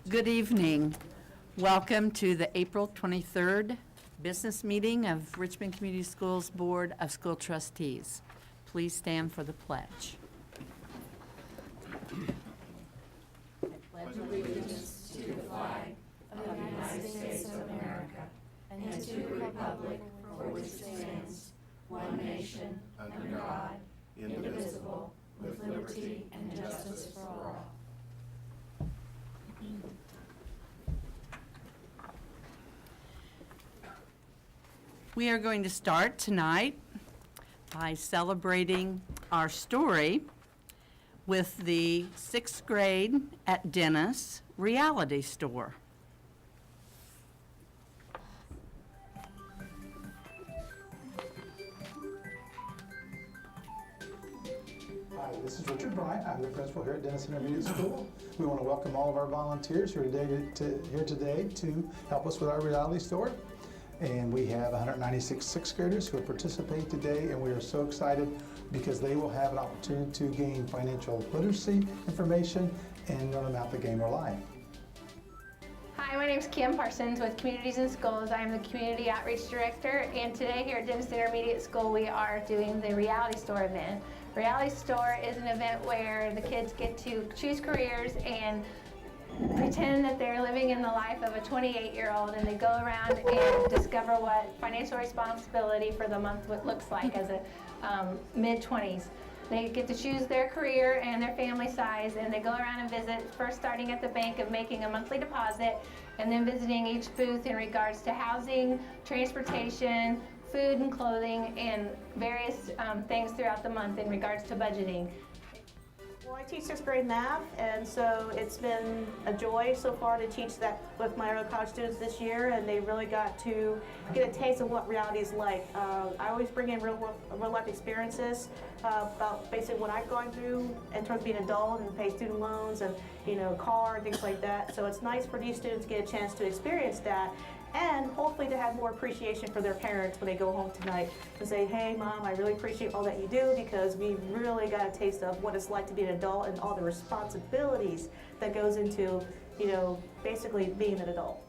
Good evening. Welcome to the April 23rd business meeting of Richmond Community Schools Board of School Trustees. Please stand for the pledge. I pledge allegiance to the flag of the United States of America and to the republic for which it stands, one nation, under God, indivisible, with liberty and justice for all. We are going to start tonight by celebrating our story with the 6th grade at Dennis reality store. Hi, this is Richard Bryant. I'm the principal here at Dennis Intermediate School. We want to welcome all of our volunteers here today to help us with our reality store. And we have 196 sixth graders who will participate today, and we are so excited because they will have an opportunity to gain financial literacy information and learn about the game of life. Hi, my name is Kim Parsons with Communities in Schools. I am the Community Outreach Director, and today here at Dennis Intermediate School we are doing the Reality Store event. Reality Store is an event where the kids get to choose careers and pretend that they're living in the life of a 28-year-old, and they go around and discover what financial responsibility for the month looks like as a mid-20s. They get to choose their career and their family size, and they go around and visit, first starting at the bank of making a monthly deposit, and then visiting each booth in regards to housing, transportation, food and clothing, and various things throughout the month in regards to budgeting. Well, I teach 6th grade math, and so it's been a joy so far to teach that with my early college students this year, and they really got to get a taste of what reality is like. I always bring in real life experiences about basically what I've gone through in terms of being an adult and pay student loans and car and things like that. So it's nice for these students to get a chance to experience that, and hopefully to have more appreciation for their parents when they go home tonight and say, hey Mom, I really appreciate all that you do, because we really got a taste of what it's like to be an adult and all the responsibilities that goes into, basically being an adult.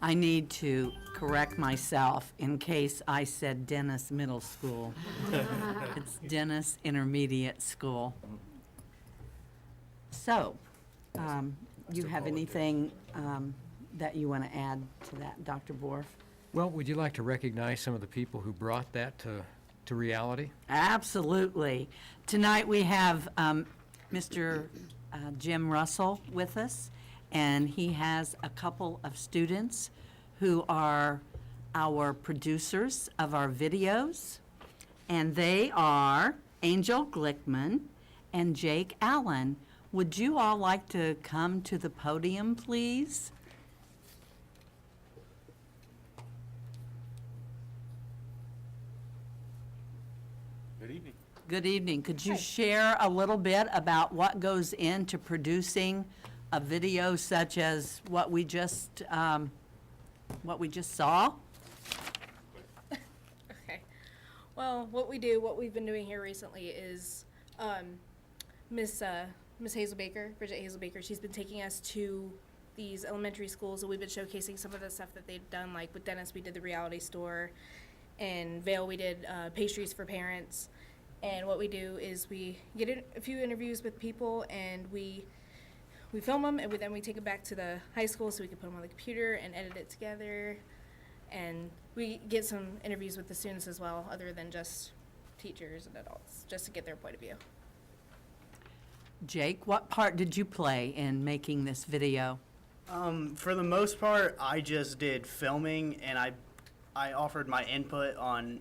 I need to correct myself in case I said Dennis Middle School. It's Dennis Intermediate School. So, you have anything that you want to add to that, Dr. Borf? Well, would you like to recognize some of the people who brought that to reality? Absolutely. Tonight we have Mr. Jim Russell with us, and he has a couple of students who are our producers of our videos, and they are Angel Glickman and Jake Allen. Would you all like to come to the podium, please? Good evening. Good evening. Could you share a little bit about what goes into producing a video such as what we just saw? Okay. Well, what we've been doing here recently is Miss Hazel Baker, Bridget Hazel Baker, she's been taking us to these elementary schools, and we've been showcasing some of the stuff that they've done. Like with Dennis, we did the reality store. In Vail, we did pastries for parents. And what we do is we get a few interviews with people, and we film them, and then we take it back to the high school so we can put them on the computer and edit it together. And we get some interviews with the students as well, other than just teachers and adults, just to get their point of view. Jake, what part did you play in making this video? For the most part, I just did filming, and I offered my input on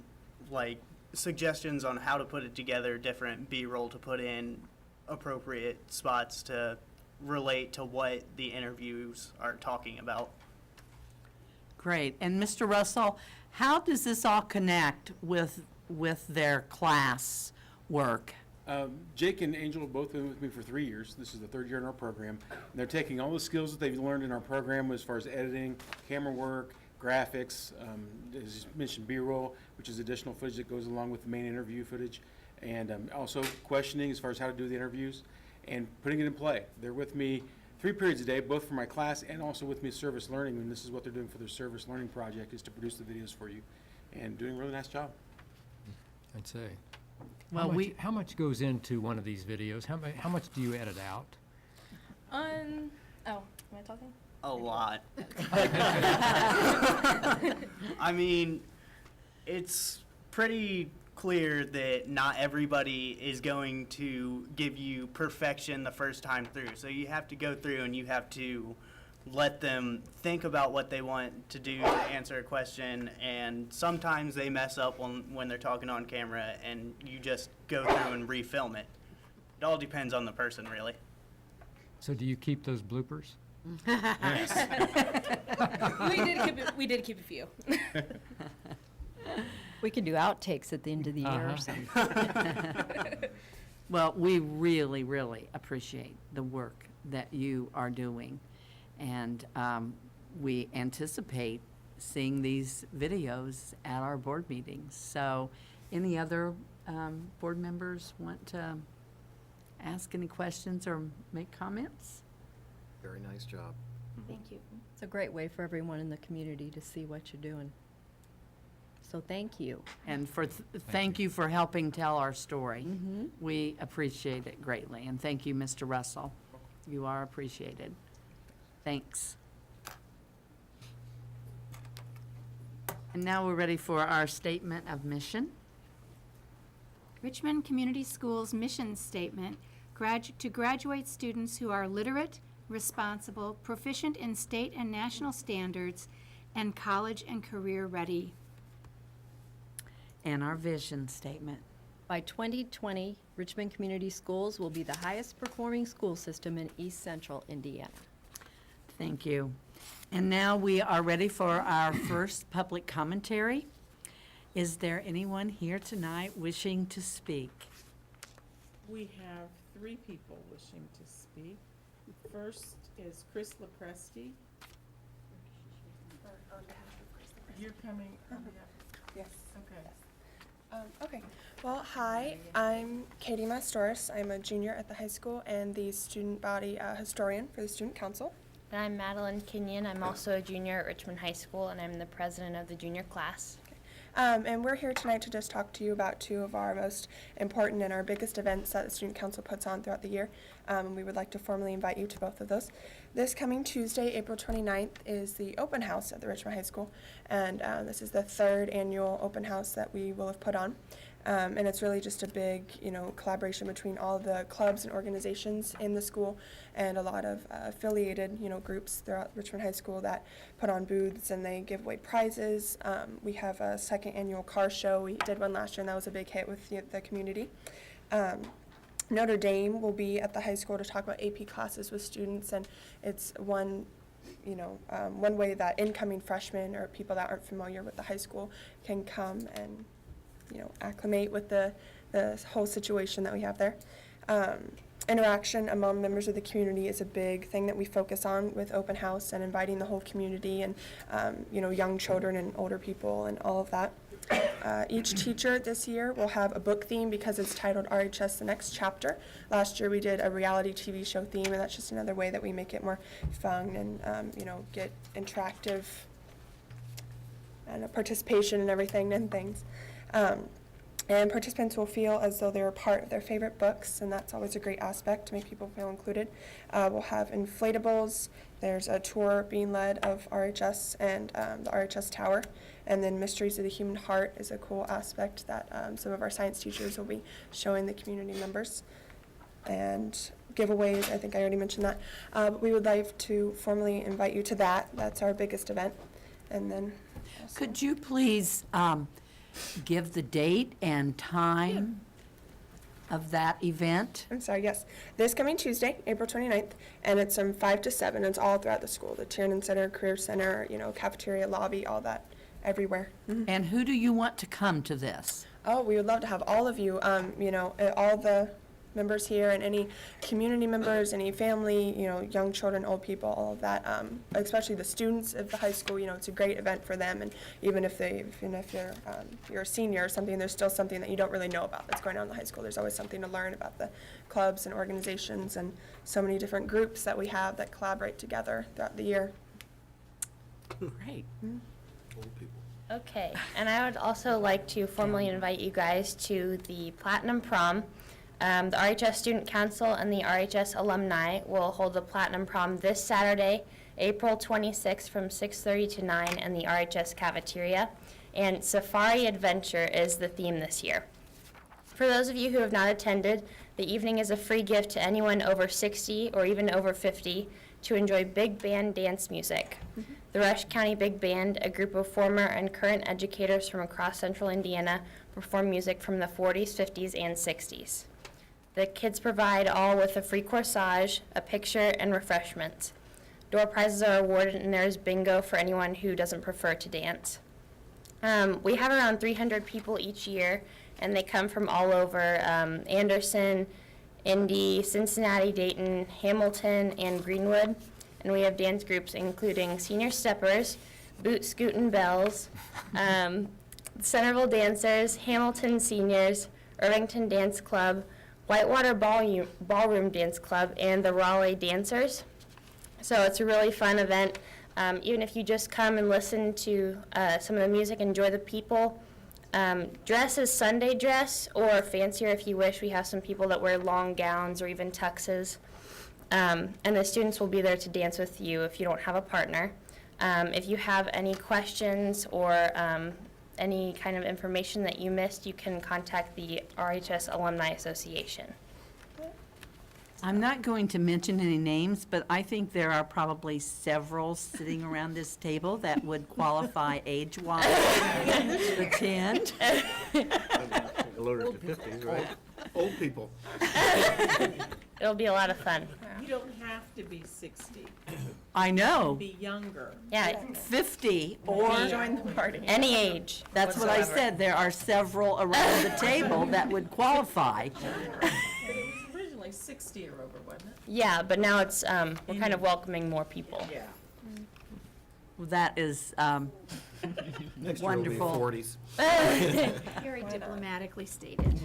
like suggestions on how to put it together, different B-roll to put in, appropriate spots to relate to what the interviews are talking about. Great. And Mr. Russell, how does this all connect with their class work? Jake and Angel have both been with me for 3 years. This is the third year in our program. And they're taking all the skills that they've learned in our program as far as editing, camera work, graphics, as you mentioned, B-roll, which is additional footage that goes along with the main interview footage, and also questioning as far as how to do the interviews, and putting it in play. They're with me 3 periods a day, both for my class and also with me service learning, and this is what they're doing for their service learning project, is to produce the videos for you, and doing a really nice job. I'd say. Well, How much goes into one of these videos? How much do you edit out? Oh, am I talking? A lot. I mean, it's pretty clear that not everybody is going to give you perfection the first time through. So you have to go through and you have to let them think about what they want to do to answer a question. And sometimes they mess up when they're talking on camera, and you just go through and refilm it. It all depends on the person, really. So do you keep those bloopers? We did keep a few. We could do outtakes at the end of the year or something. Well, we really, really appreciate the work that you are doing. And we anticipate seeing these videos at our board meetings. So any other board members want to ask any questions or make comments? Very nice job. Thank you. It's a great way for everyone in the community to see what you're doing. So thank you. And thank you for helping tell our story. Mm-hmm. We appreciate it greatly. And thank you, Mr. Russell. You are appreciated. Thanks. And now we're ready for our statement of mission. Richmond Community Schools mission statement to graduate students who are literate, responsible, proficient in state and national standards, and college and career ready. And our vision statement. By 2020, Richmond Community Schools will be the highest performing school system in East Central Indiana. Thank you. And now we are ready for our first public commentary. Is there anyone here tonight wishing to speak? We have 3 people wishing to speak. First is Chris Lepresti. You're coming on behalf. Yes. Okay. Okay. Well, hi. I'm Katie Mastoris. I'm a junior at the high school and the student body historian for the student council. And I'm Madeline Kenyon. I'm also a junior at Richmond High School, and I'm the president of the junior class. And we're here tonight to just talk to you about 2 of our most important and our biggest events that the Student Council puts on throughout the year. We would like to formally invite you to both of those. This coming Tuesday, April 29th, is the open house at the Richmond High School. And this is the 3rd annual open house that we will have put on. And it's really just a big, collaboration between all the clubs and organizations in the school and a lot of affiliated, groups throughout Richmond High School that put on booths and they give away prizes. We have a 2nd annual car show. We did one last year and that was a big hit with the community. Notre Dame will be at the high school to talk about AP classes with students, and it's one way that incoming freshmen or people that aren't familiar with the high school can come and acclimate with the whole situation that we have there. Interaction among members of the community is a big thing that we focus on with open house and inviting the whole community and young children and older people and all of that. Each teacher this year will have a book theme because it's titled RHS The Next Chapter. Last year we did a reality TV show theme, and that's just another way that we make it more fun and get interactive and participation and everything and things. And participants will feel as though they're a part of their favorite books, and that's always a great aspect to make people feel included. We'll have inflatables. There's a tour being led of RHS and the RHS Tower. And then Mysteries of the Human Heart is a cool aspect that some of our science teachers will be showing the community members. and giveaways. I think I already mentioned that. But we would like to formally invite you to that. That's our biggest event. And then also- Could you please give the date and time of that event? I'm sorry, yes. This coming Tuesday, April 29th, and it's from 5 to 7. It's all throughout the school, the Tiernan Center, Career Center, cafeteria, lobby, all that, everywhere. And who do you want to come to this? Oh, we would love to have all of you, all the members here and any community members, any family, young children, old people, all of that, especially the students of the high school. It's a great event for them, and even if you're a senior or something, there's still something that you don't really know about that's going on in the high school. There's always something to learn about the clubs and organizations and so many different groups that we have that collaborate together throughout the year. Great. Old people. Okay, and I would also like to formally invite you guys to the Platinum Prom. The RHS Student Council and the RHS alumni will hold the Platinum Prom this Saturday, April 26th from 6:30 to 9 in the RHS cafeteria. And Safari Adventure is the theme this year. For those of you who have not attended, the evening is a free gift to anyone over 60 or even over 50 to enjoy big band dance music. The Rush County Big Band, a group of former and current educators from across central Indiana, perform music from the 40s, 50s, and 60s. The kids provide all with a free corsage, a picture, and refreshments. Door prizes are awarded, and there's bingo for anyone who doesn't prefer to dance. We have around 300 people each year, and they come from all over Anderson, Indy, Cincinnati, Dayton, Hamilton, and Greenwood. And we have dance groups including Senior Steppers, Boot Scootin' Bells, Centerville Dancers, Hamilton Seniors, Irvington Dance Club, Whitewater Ballroom Dance Club, and the Raleigh Dancers. So it's a really fun event. Even if you just come and listen to some of the music, enjoy the people. Dress is Sunday dress, or fancier if you wish. We have some people that wear long gowns or even tuxes. And the students will be there to dance with you if you don't have a partner. If you have any questions or any kind of information that you missed, you can contact the RHS Alumni Association. I'm not going to mention any names, but I think there are probably several sitting around this table that would qualify age-wise to attend. Alerted to 50s, right? Old people. It'll be a lot of fun. You don't have to be 60. I know. Be younger. Yeah, 50 or Join the party. any age. that's what I whatsoever. said. There are several around the table that would qualify. But it was originally 60 or over, wasn't it? Yeah, but now it's, we're kind of welcoming more people. Yeah. That is Next wonderful. year will be 40s. Very diplomatically stated.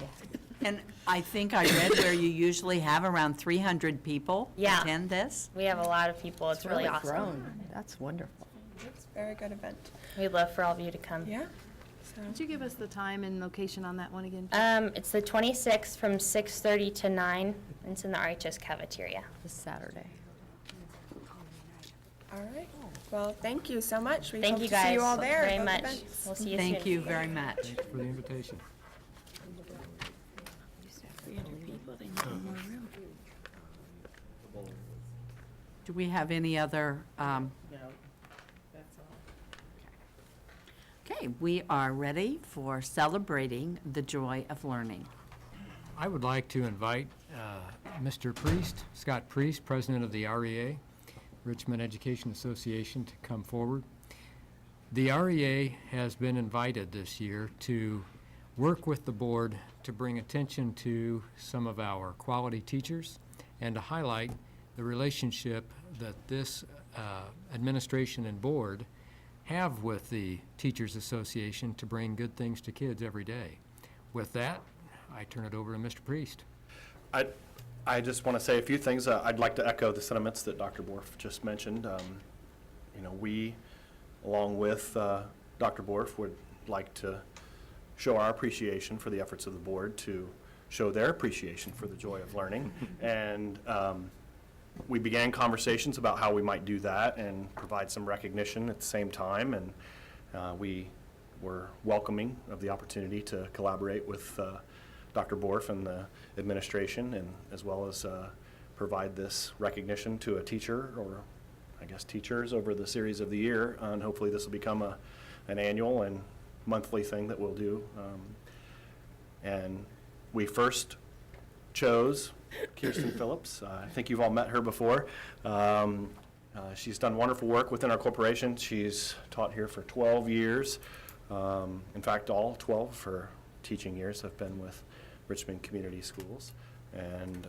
And I think I read where you usually have around 300 people Yeah. attend this. We have a lot of people. It's really awesome. grown. That's wonderful. It's a very good event. We'd love for all of you to come. Yeah. So, Could you give us the time and location on that one again? It's the 26th from 6:30 to 9. It's in the RHS cafeteria. This Saturday. all right. Well, thank you so much. We Thank hope you to see you guys all there. at very both much. events. We'll see you soon. Thank you very much. Thanks for the invitation. 300 people, they need more room. Do we have any other, No, that's all. okay, we are ready for celebrating the joy of learning. I would like to invite Mr. Priest, Scott Priest, President of the REA, Richmond Education Association, to come forward. The REA has been invited this year to work with the board to bring attention to some of our quality teachers and to highlight the relationship that this administration and board have with the Teachers Association to bring good things to kids every day. With that, I turn it over to Mr. Priest. I just want to say a few things. I'd like to echo the sentiments that Dr. Borf just mentioned. We, along with Dr. Borf, would like to show our appreciation for the efforts of the board to show their appreciation for the joy of learning. And we began conversations about how we might do that and provide some recognition at the same time. And we were welcoming of the opportunity to collaborate with Dr. Borf and the administration, and as well as provide this recognition to a teacher, or I guess teachers, over the series of the year. And hopefully this will become an annual and monthly thing that we'll do. And we first chose Kirsten Phillips. I think you've all met her before. She's done wonderful work within our corporation. She's taught here for 12 years. In fact, all 12 of her teaching years have been with Richmond Community Schools. And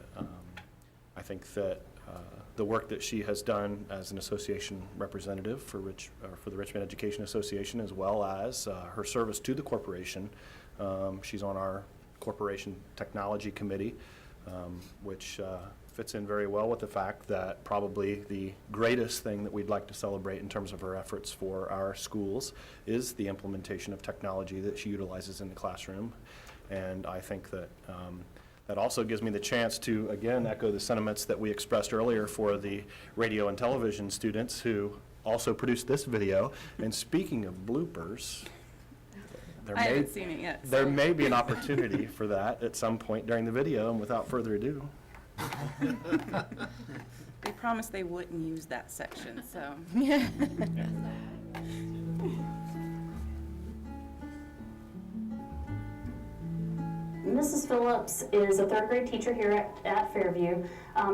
I think that the work that she has done as an association representative for the Richmond Education Association, as well as her service to the corporation. She's on our corporation technology committee, which fits in very well with the fact that probably the greatest thing that we'd like to celebrate in terms of her efforts for our schools is the implementation of technology that she utilizes in the classroom. And I think that that also gives me the chance to, again, echo the sentiments that we expressed earlier for the radio and television students who also produced this video. And speaking of bloopers, I haven't seen it yet. there may be an opportunity for that at some point during the video, and without further ado. They promised they wouldn't use that section, so. Mrs. Phillips is a third grade teacher here at Fairview.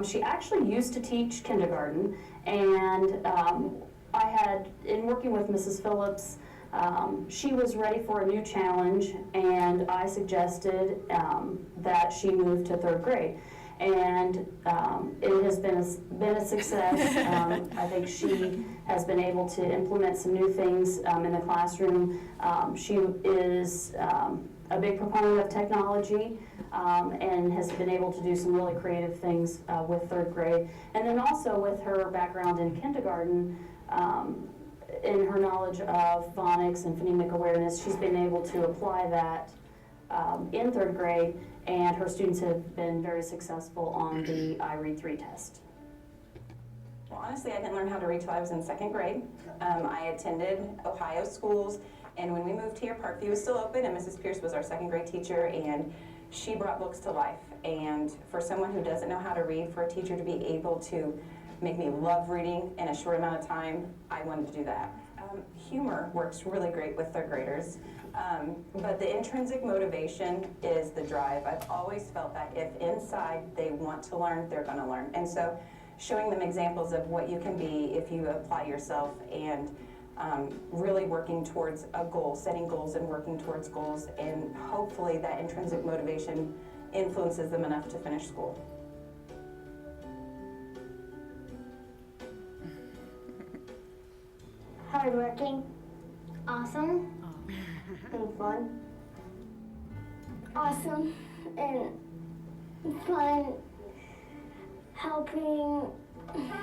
She actually used to teach kindergarten, and I had, in working with Mrs. Phillips, she was ready for a new challenge, and I suggested that she move to third grade. And it has been a success. I think she has been able to implement some new things in the classroom. She is a big proponent of technology and has been able to do some really creative things with third grade. And then also with her background in kindergarten, in her knowledge of phonics and phonemic awareness, she's been able to apply that in third grade, and her students have been very successful on the I Read 3 test. Well, honestly, I didn't learn how to read till I was in second grade. I attended Ohio schools, and when we moved here, Parkview was still open, and Mrs. Pierce was our second grade teacher, and she brought books to life. And for someone who doesn't know how to read, for a teacher to be able to make me love reading in a short amount of time, I wanted to do that. Humor works really great with third graders, but the intrinsic motivation is the drive. I've always felt that if inside they want to learn, they're going to learn. And so showing them examples of what you can be if you apply yourself, and really working towards a goal, setting goals and working towards goals, and hopefully that intrinsic motivation influences them enough to finish school. Hardworking, awesome, and fun. Awesome and fun, helping,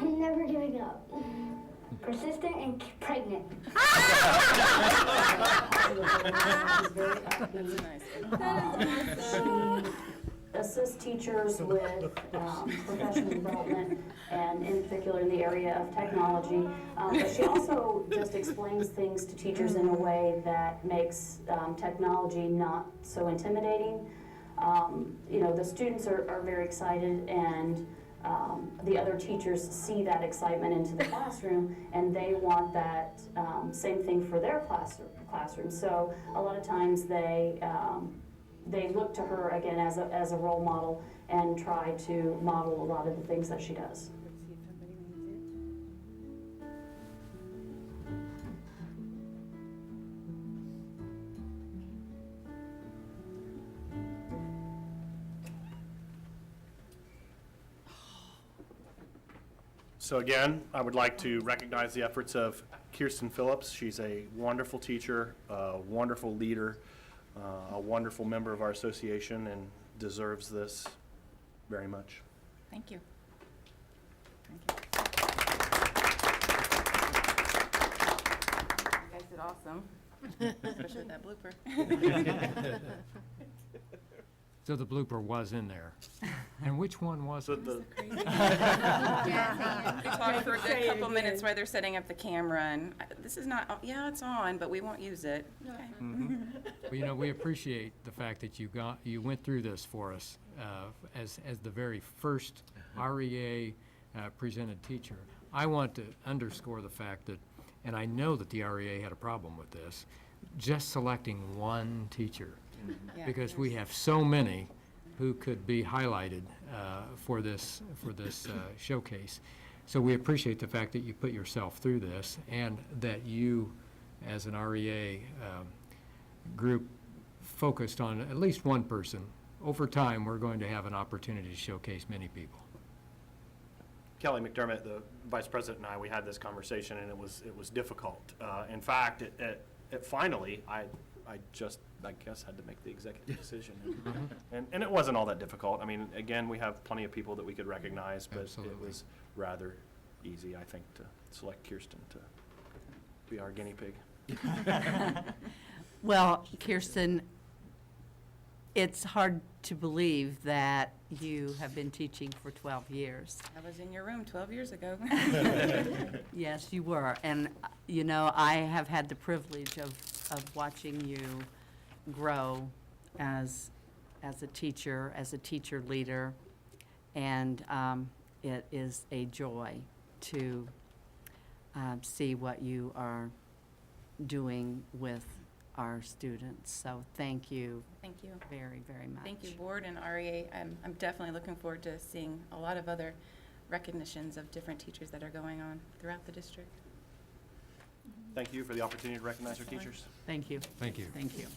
never giving up. Persistent and pregnant. She assists teachers with professional development, and in particular in the area of technology. But she also just explains things to teachers in a way that makes technology not so intimidating. You know, the students are very excited, and the other teachers see that excitement into the classroom, and they want that same thing for their classroom. So a lot of times they look to her again as a role model and try to model a lot of the things that she does. So again, I would like to recognize the efforts of Kirsten Phillips. She's a wonderful teacher, a wonderful leader, a wonderful member of our association, and deserves this very much. Thank you. You guys did awesome, especially with that blooper. So the blooper was in there. And which one was it? We talked for a good couple minutes while they're setting up the camera, and this is not, yeah, it's on, but we won't use it. Okay. Well, you know, we appreciate the fact that you went through this for us as the very first REA presented teacher. I want to underscore the fact that, and I know that the REA had a problem with this, just selecting one teacher. Yeah, Because we have so many who could be highlighted for this showcase. So we appreciate the fact that you put yourself through this, and that you, as an REA group, focused on at least one person. Over time, we're going to have an opportunity to showcase many people. Kelly McDermott, the vice president, and I, we had this conversation, and it was difficult. In fact, it finally, I guess, had to make the executive decision. And it wasn't all that difficult. I mean, again, we have plenty of people that we could recognize, but Absolutely. it was rather easy, I think, to select Kirsten to be our guinea pig. Well, Kirsten, it's hard to believe that you have been teaching for 12 years. I was in your room 12 years ago. Yes, you were. And, you know, I have had the privilege of watching you grow as a teacher leader. And it is a joy to see what you are doing with our students. So thank you. Thank you. Very, very much. Thank you, board and REA. I'm definitely looking forward to seeing a lot of other recognitions of different teachers that are going on throughout the district. Thank you for the opportunity to recognize our teachers. Thank you. Thank you. Thank you.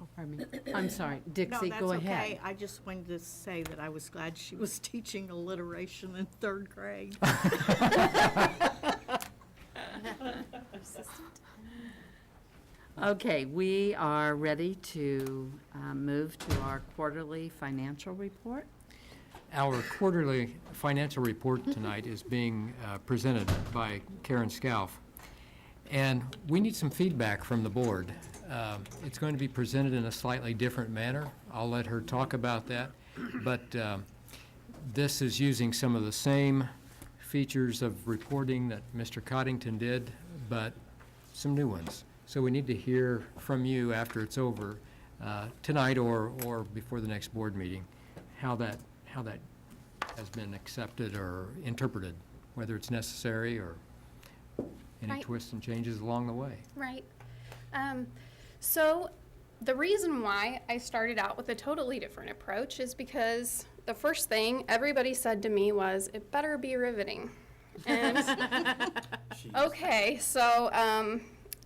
Oh, pardon me. I'm sorry. Dixie, go ahead. No, that's okay. I just wanted to say that I was glad she was teaching alliteration in 3rd grade. Okay, we are ready to move to our quarterly financial report. Our quarterly financial report tonight is being presented by Karen Scalf. And we need some feedback from the board. It's going to be presented in a slightly different manner. I'll let her talk about that. But this is using some of the same features of reporting that Mr. Coddington did, but some new ones. So we need to hear from you after it's over tonight or before the next board meeting, how that has been accepted or interpreted, whether it's necessary or any Right. twists and changes along the way. Right. So the reason why I started out with a totally different approach is because the first thing everybody said to me was, it better be riveting. And okay, so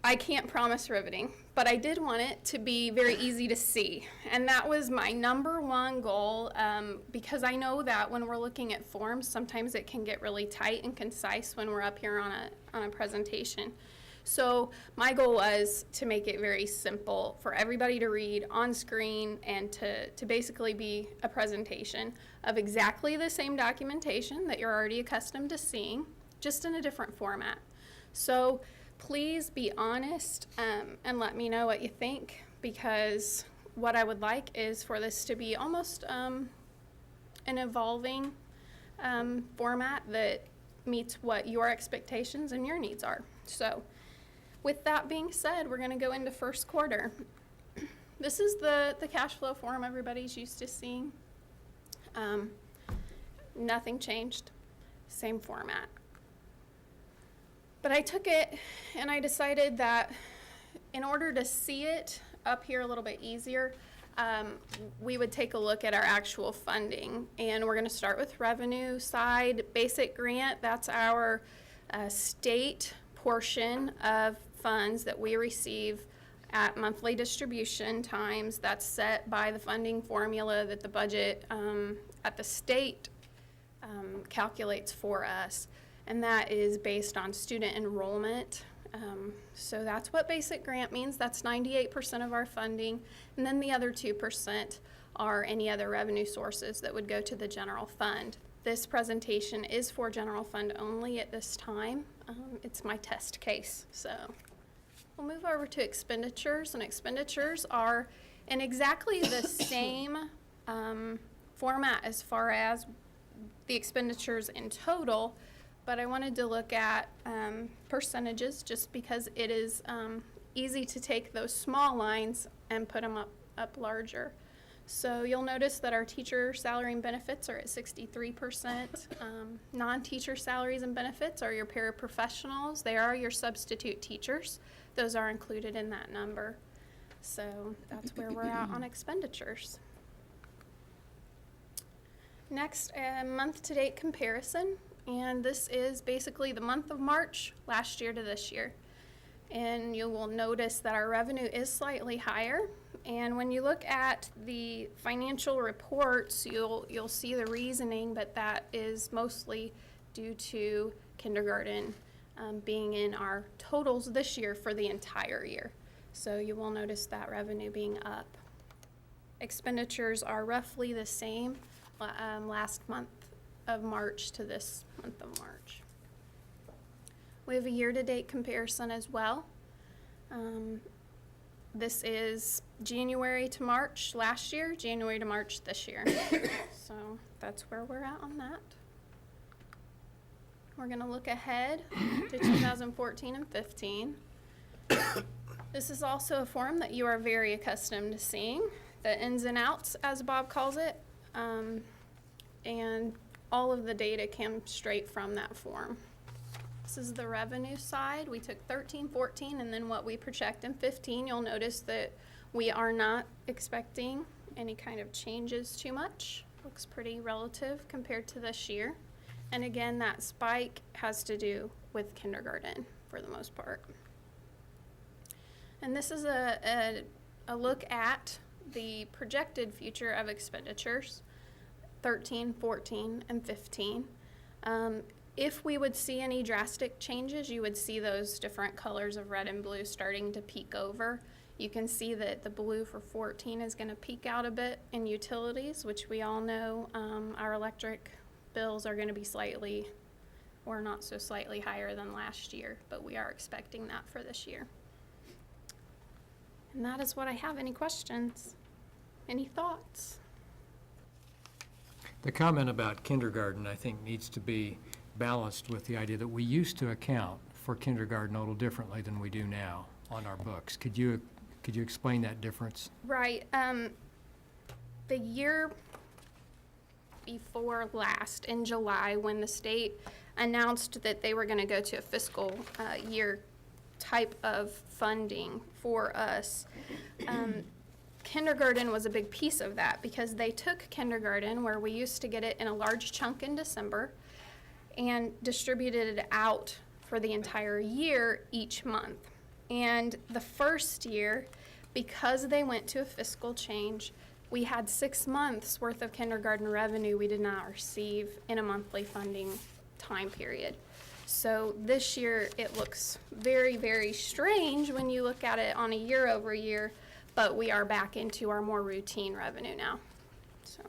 I can't promise riveting, but I did want it to be very easy to see. And that was my number one goal, because I know that when we're looking at forms, sometimes it can get really tight and concise when we're up here on a presentation. So my goal was to make it very simple for everybody to read on screen and to basically be a presentation of exactly the same documentation that you're already accustomed to seeing, just in a different format. So please be honest and let me know what you think, because what I would like is for this to be almost an evolving format that meets what your expectations and your needs are. So with that being said, we're going to go into first quarter. This is the cash flow form everybody's used to seeing. Nothing changed, same format. But I took it and I decided that in order to see it up here a little bit easier, we would take a look at our actual funding. And we're going to start with revenue side. Basic grant, that's our state portion of funds that we receive at monthly distribution times. That's set by the funding formula that the budget at the state calculates for us. And that is based on student enrollment. So that's what basic grant means. That's 98% of our funding. And then the other 2% are any other revenue sources that would go to the general fund. This presentation is for general fund only at this time. It's my test case, so. We'll move over to expenditures, and expenditures are in exactly the same format as far as the expenditures in total, but I wanted to look at percentages just because it is easy to take those small lines and put them up larger. So you'll notice that our teacher salary and benefits are at 63%. Non-teacher salaries and benefits are your paraprofessionals. They are your substitute teachers. Those are included in that number. So that's where we're at on expenditures. Next, a month-to-date comparison. And this is basically the month of March last year to this year. And you will notice that our revenue is slightly higher. And when you look at the financial reports, you'll see the reasoning, but that is mostly due to kindergarten being in our totals this year for the entire year. So you will notice that revenue being up. Expenditures are roughly the same last month of March to this month of March. We have a year-to-date comparison as well. This is January to March last year, January to March this year. So that's where we're at on that. We're going to look ahead to 2014 and 15. This is also a form that you are very accustomed to seeing, the ins and outs, as Bob calls it, and all of the data came straight from that form. This is the revenue side. We took 13, 14, and then what we project in 15. You'll notice that we are not expecting any kind of changes too much. Looks pretty relative compared to this year. And again, that spike has to do with kindergarten for the most part. And this is a look at the projected future of expenditures, 13, 14, and 15. If we would see any drastic changes, you would see those different colors of red and blue starting to peak over. You can see that the blue for 14 is going to peak out a bit in utilities, which we all know our electric bills are going to be slightly, or not so slightly higher than last year, but we are expecting that for this year. And that is what I have. Any questions? Any thoughts? The comment about kindergarten, I think, needs to be balanced with the idea that we used to account for kindergarten a little differently than we do now on our books. Could you explain that difference? Right. The year before last, in July, when the state announced that they were going to go to a fiscal year type of funding for us, kindergarten was a big piece of that because they took kindergarten, where we used to get it in a large chunk in December, and distributed it out for the entire year each month. And the first year, because they went to a fiscal change, we had 6 months worth of kindergarten revenue we did not receive in a monthly funding time period. So this year it looks very, very strange when you look at it on a year over year, but we are back into our more routine revenue now. So.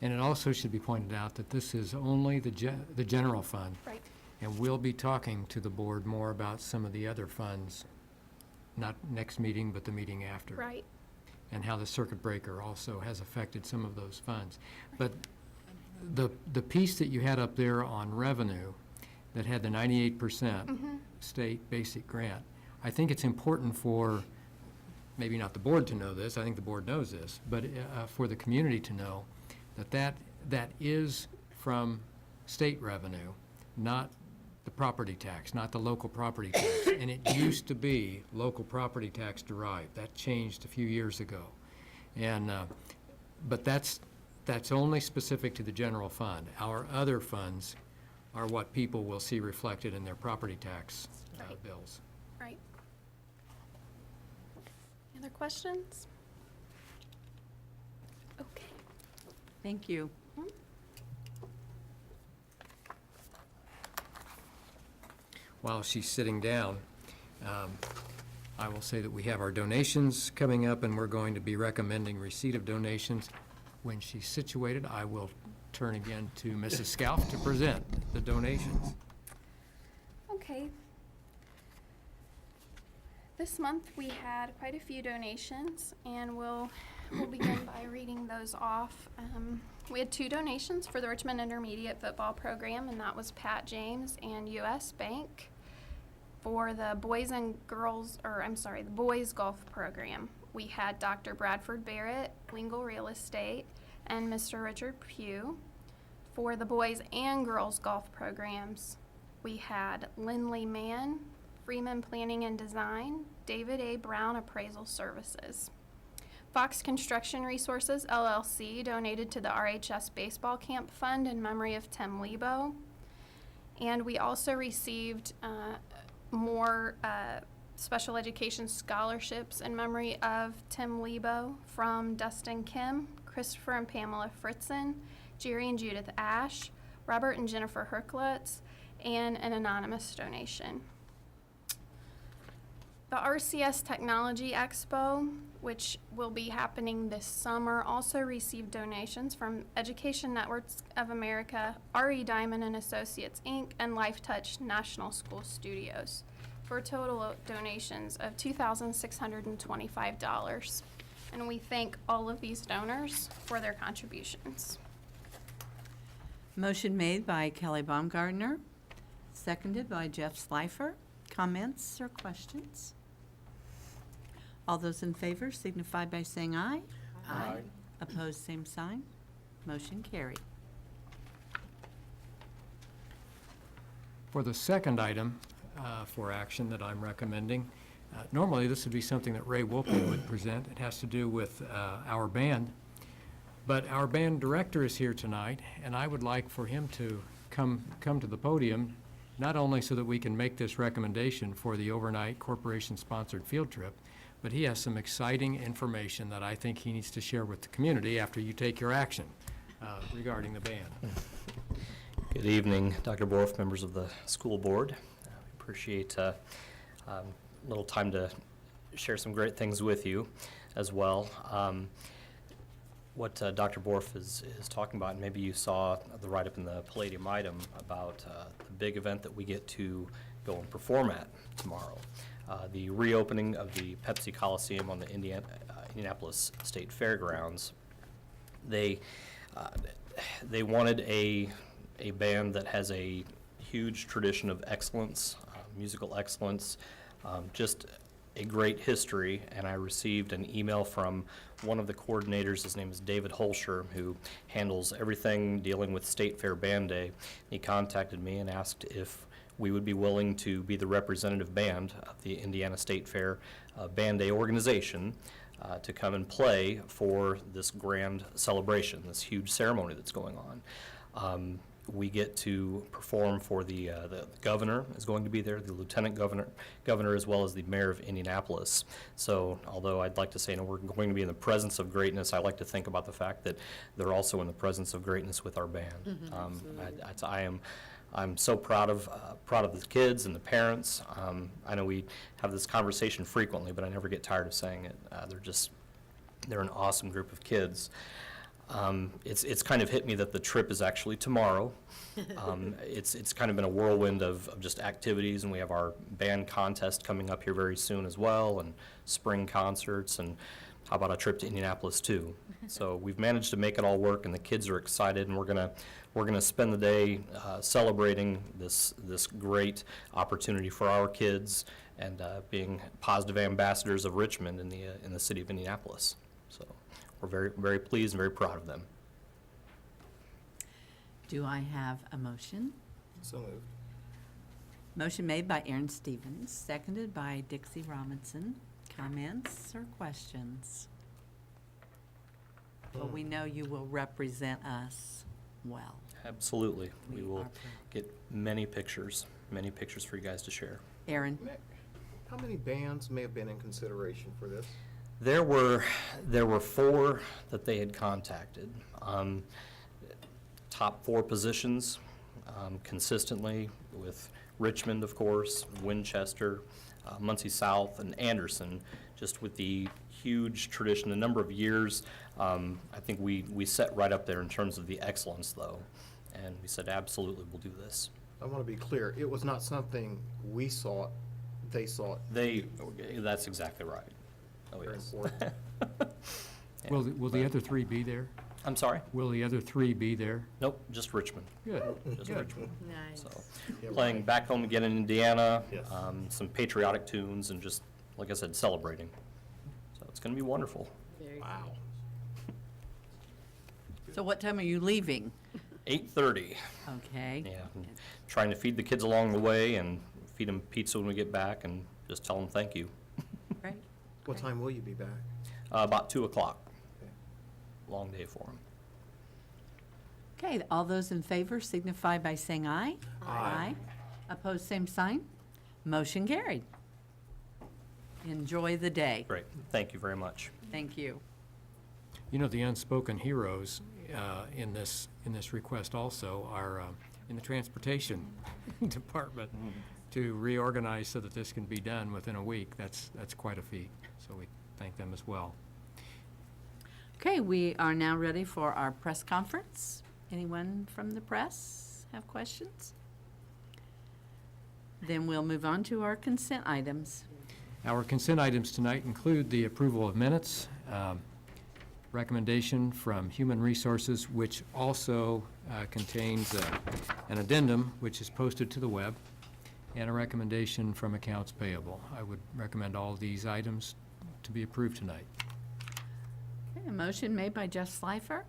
And it also should be pointed out that this is only the general fund. Right. And we'll be talking to the board more about some of the other funds, not next meeting, but the meeting after. Right. And how the circuit breaker also has affected some of those funds. But the piece that you had up there on revenue that had the 98% state basic grant, I think it's important for, maybe not the board to know this, I think the board knows this, but for the community to know that is from state revenue, not the property tax, not the local property tax. And it used to be local property tax derived. That changed a few years ago. And but that's only specific to the general fund. Our other funds are what people will see reflected in their property tax bills. Right. Any other questions? Okay. Thank you. While she's sitting down, I will say that we have our donations coming up, and we're going to be recommending receipt of donations. When she's situated, I will turn again to Mrs. Scalf to present the donations. Okay. This month we had quite a few donations, and we'll begin by reading those off. We had 2 donations for the Richmond Intermediate Football Program, and that was Pat James and U.S. Bank. For the boys golf program, we had Dr. Bradford Barrett, Lingle Real Estate, and Mr. Richard Pugh. For the boys and girls golf programs, we had Lindley Mann, Freeman Planning and Design, David A. Brown Appraisal Services. Fox Construction Resources, LLC, donated to the RHS Baseball Camp Fund in memory of Tim Lebo. And we also received more special education scholarships in memory of Tim Lebo from Dustin Kim, Christopher and Pamela Fritzen, Jerry and Judith Ash, Robert and Jennifer Herklitz, and an anonymous donation. The RCS Technology Expo, which will be happening this summer, also received donations from Education Networks of America, R.E. Diamond and Associates, Inc., and LifeTouch National School Studios, for total donations of $2,625. And we thank all of these donors for their contributions. Motion made by Kelly Baumgartner, seconded by Jeff Slifer. Comments or questions? All those in favor signify by saying aye. Aye. Opposed, same sign. Motion carried. For the second item for action that I'm recommending, normally this would be something that Ray Wolpe would present. It has to do with our band. But our band director is here tonight, and I would like for him to come to the podium, not only so that we can make this recommendation for the overnight corporation-sponsored field trip, but he has some exciting information that I think he needs to share with the community after you take your action regarding the band. Good evening, Dr. Borf, members of the school board. We appreciate a little time to share some great things with you as well. What Dr. Borf is talking about, and maybe you saw the write-up in the Palladium item about the big event that we get to go and perform at tomorrow. The reopening of the Pepsi Coliseum on the Indianapolis State Fairgrounds. They wanted a band that has a huge tradition of excellence, musical excellence, just a great history. And I received an email from one of the coordinators. His name is David Holscher, who handles everything dealing with State Fair Band Day. He contacted me and asked if we would be willing to be the representative band of the Indiana State Fair Band Day organization to come and play for this grand celebration, this huge ceremony that's going on. We get to perform for the governor is going to be there, the lieutenant governor, as well as the mayor of Indianapolis. So although I'd like to say, we're going to be in the presence of greatness, I like to think about the fact that they're also in the presence of greatness with our band. I'm so proud of the kids and the parents. I know we have this conversation frequently, but I never get tired of saying it. They're an awesome group of kids. It's kind of hit me that the trip is actually tomorrow. It's kind of been a whirlwind of just activities, and we have our band contest coming up here very soon as well, and spring concerts, and how about a trip to Indianapolis too? So we've managed to make it all work, and the kids are excited, and we're gonna spend the day celebrating this great opportunity for our kids and being positive ambassadors of Richmond in the city of Indianapolis. So we're very, very pleased and very proud of them. Do I have a motion? So moved. Motion made by Aaron Stevens, seconded by Dixie Robinson. Comments or questions? Well, we know you will represent us well. Absolutely. We will are get many pictures for you guys to share. Aaron? How many bands may have been in consideration for this? There were 4 that they had contacted. Top 4 positions consistently with Richmond, of course, Winchester, Muncie South, and Anderson, just with the huge tradition, the number of years. I think we set right up there in terms of the excellence, though, and we said, absolutely, we'll do this. I want to be clear, it was not something we sought, they sought. That's exactly right. Oh, Very yes. important. Will the other three be there? I'm sorry? Will the other three be there? Nope, just Richmond. Good. Just Good. Richmond. Nice. So, Yeah, playing right. back home again in Indiana, Yes. some patriotic tunes, and just, like I said, celebrating. So it's going to be wonderful. Wow. So what time are you leaving? 8:30. Okay. Yeah, and trying to feed the kids along the way and feed them pizza when we get back and just tell them thank you. Great. What time will you be back? About 2 o'clock. Okay. Long day for them. Okay, all those in favor signify by saying aye. Aye. Opposed, same sign. Motion carried. Enjoy the day. Great. Thank you very much. Thank you. You know, the unspoken heroes in this request also are in the transportation department to reorganize so that this can be done within a week. That's quite a feat, so we thank them as well. Okay, we are now ready for our press conference. Anyone from the press have questions? Then we'll move on to our consent items. Our consent items tonight include the approval of minutes, recommendation from Human Resources, which also contains an addendum, which is posted to the web, and a recommendation from Accounts Payable. I would recommend all of these items to be approved tonight. Okay, a motion made by Jeff Slifer,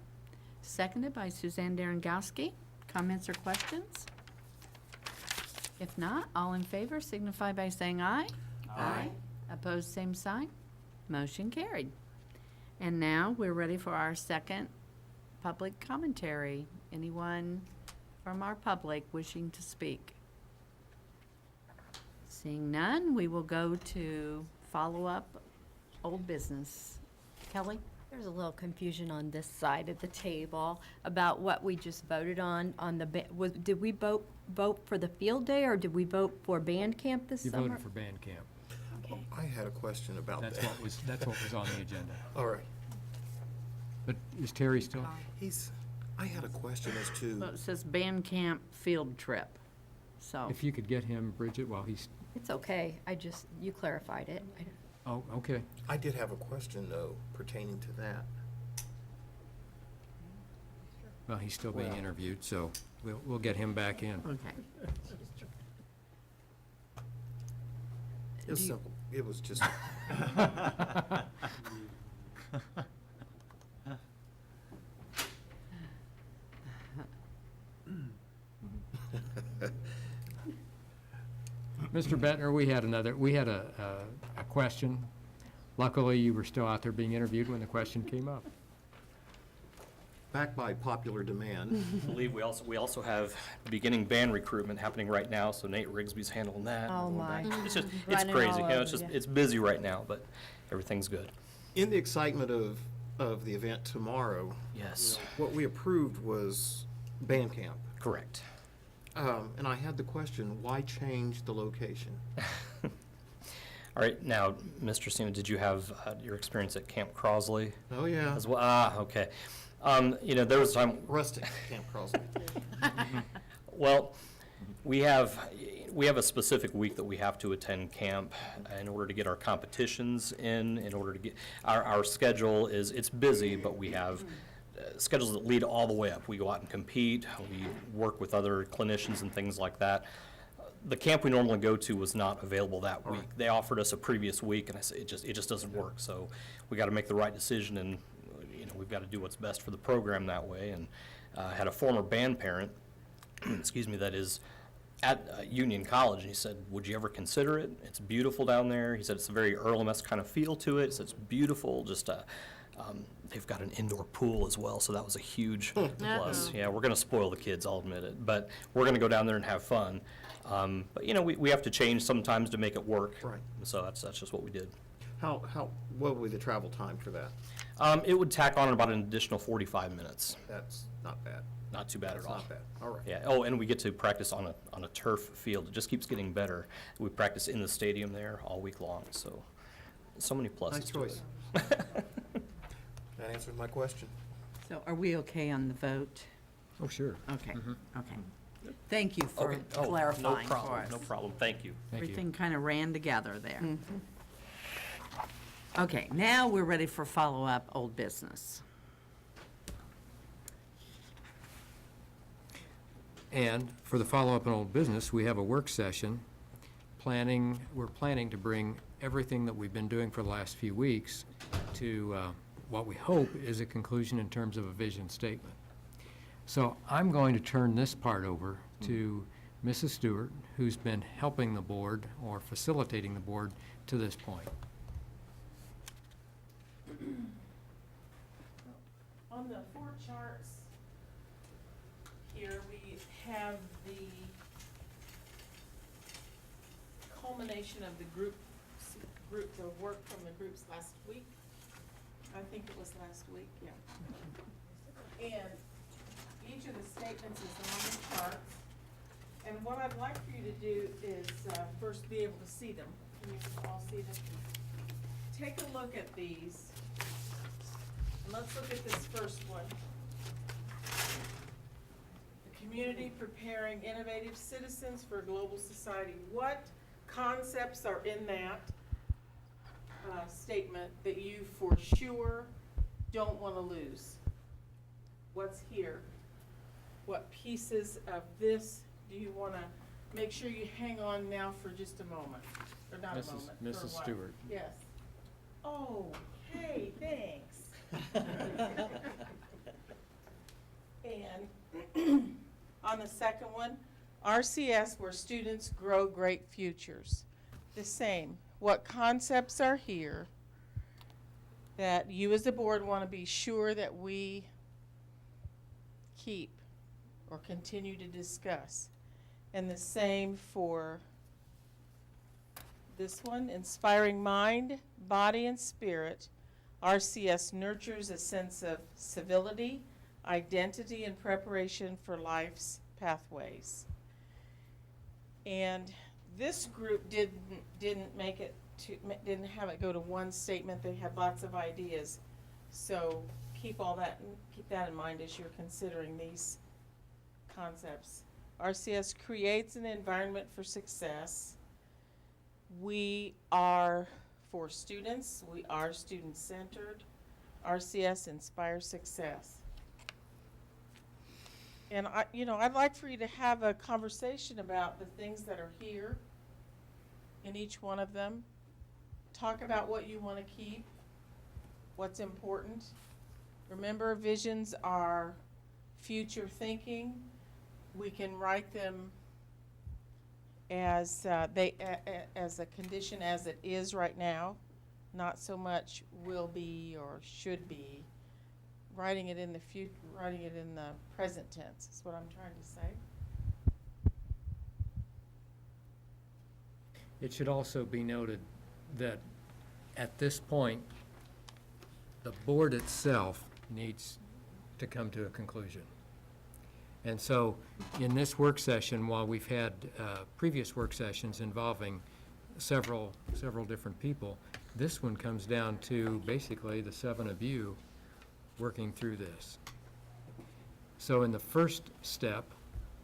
seconded by Suzanne Darengowski. Comments or questions? If not, all in favor signify by saying aye. Aye. Opposed, same sign. Motion carried. And now we're ready for our second public commentary. Anyone from our public wishing to speak? Seeing none, we will go to follow-up old business. Kelly? There's a little confusion on this side of the table about what we just voted on the, did we vote for the field day, or did we vote for band camp this You summer? voted for band camp. Okay. I had a question about that. That's what was on the agenda. All right. But is Terry still? I had a question as to, Well, it says band camp field trip, so. If you could get him, Bridget, while he's, It's okay, you clarified it. oh, okay. I did have a question though pertaining to that. Well, he's still being Well. interviewed, so we'll get him back in. Okay. It was simple. It was just, Mr. Bettner, we had a question. Luckily, you were still out there being interviewed when the question came up. backed by popular demand. I believe we also have beginning band recruitment happening right now, so Nate Rigsby's handling that. Oh, my. It's just, it's Running crazy, all you know, over, it's just, yeah. it's busy right now, but everything's good. In the excitement of the event tomorrow, Yes. what we approved was band camp. Correct. And I had the question, why change the location? All right, now, Mr. Cena, did you have your experience at Camp Crosley Oh, yeah. as well? Okay. You know, there was a time, Rustic Camp Crosley. well, we have a specific week that we have to attend camp in order to get our competitions in order to get, our schedule is, it's busy, but we have schedules that lead all the way up. We go out and compete, we work with other clinicians and things like that. The camp we normally go to was not available that week. They offered us a previous week, and I said, it just doesn't work. So we got to make the right decision, and you know, we've got to do what's best for the program that way. And had a former band parent, excuse me, that is at Union College, and he said, would you ever consider it? It's beautiful down there. He said it's a very Earlham-esque kind of feel to it. He said it's beautiful, just they've got an indoor pool as well, so that was a huge plus. Yeah, we're going to spoil the kids, I'll admit it, but we're going to go down there and have fun. But you know, we have to change sometimes to make it work. Right. So that's just what we did. What would be the travel time for that? It would tack on about an additional 45 minutes. That's not bad. not too bad at That's all. not bad. All right. Yeah, oh, and we get to practice on a turf field. It just keeps getting better. We practice in the stadium there all week long, so many pluses Nice to choice. it. That answers my question. So are we okay on the vote? Oh, sure. Okay, okay. Thank you for Okay. Oh, clarifying for us. No problem, thank you. Thank you. Everything kind of ran together there. Okay, now we're ready for follow-up old business. And for the follow-up on old business, we have a work session we're planning to bring everything that we've been doing for the last few weeks to what we hope is a conclusion in terms of a vision statement. So I'm going to turn this part over to Mrs. Stewart, who's been helping the board or facilitating the board to this point. On the four charts here, we have the culmination of the the work from the groups last week. I think it was last week, yeah. And each of the statements is on the chart. And what I'd like for you to do is first be able to see them. And you can all see them. Take a look at these. And let's look at this first one. The community preparing innovative citizens for a global society. What concepts are in that statement that you for sure don't want to lose? What's here? What pieces of this do you want to make sure you hang on now for just a moment? Or not a moment. for Mrs. what? Stewart. Yes. Oh, hey, thanks. And on the second one, RCS, where students grow great futures. The same. What concepts are here that you as a board want to be sure that we keep or continue to discuss? And the same for this one, inspiring mind, body, and spirit. RCS nurtures a sense of civility, identity, and preparation for life's pathways. And this group didn't make it to, didn't have it go to one statement. They had lots of ideas. So keep that in mind as you're considering these concepts. RCS creates an environment for success. We are for students. We are student-centered. RCS inspires success. And I'd like for you to have a conversation about the things that are here in each one of them. Talk about what you want to keep, what's important. Remember, visions are future thinking. We can write them as as a condition as it is right now, not so much will be or should be. Writing it in the future, writing it in the present tense is what I'm trying to say. It should also be noted that at this point, the board itself needs to come to a conclusion. And so in this work session, while we've had previous work sessions involving several different people, this one comes down to basically the 7 of you working through this. So in the first step,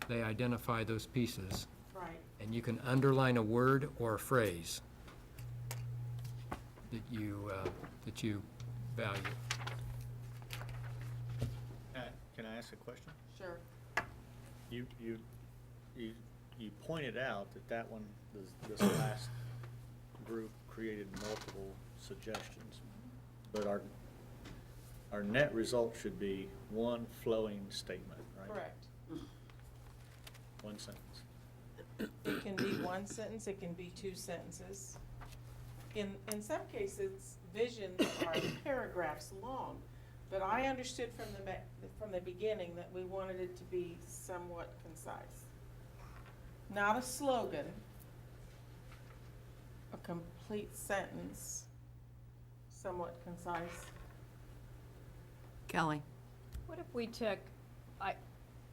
they identify those pieces. Right. And you can underline a word or a phrase that you value. Can I ask a question? Sure. You pointed out that one, this last group created multiple suggestions, but our net result should be one flowing statement, right? Correct. One sentence. It can be one sentence, it can be 2 sentences. In some cases, visions are paragraphs long, but I understood from the beginning that we wanted it to be somewhat concise. Not a slogan, a complete sentence, somewhat concise. Kelly? What if we took,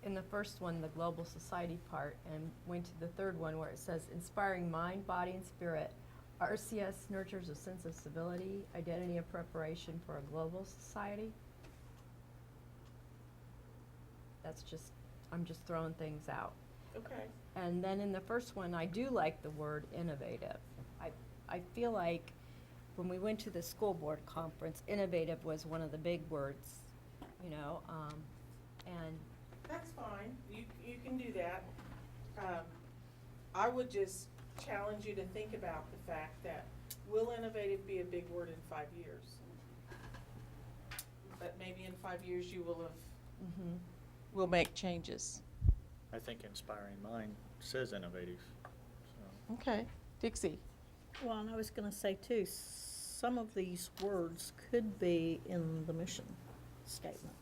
in the first one, the global society part, and went to the third one where it says inspiring mind, body, and spirit. RCS nurtures a sense of civility, identity, and preparation for a global society. That's just, I'm just throwing things out. Okay. And then in the first one, I do like the word innovative. I feel like when we went to the school board conference, innovative was one of the big words, you know, and That's fine, you can do that. I would just challenge you to think about the fact that will innovative be a big word in 5 years? But maybe in 5 years you will have, will make changes. I think inspiring mind says innovative, so. Okay, Dixie. Well, and I was gonna say too, some of these words could be in the mission statement.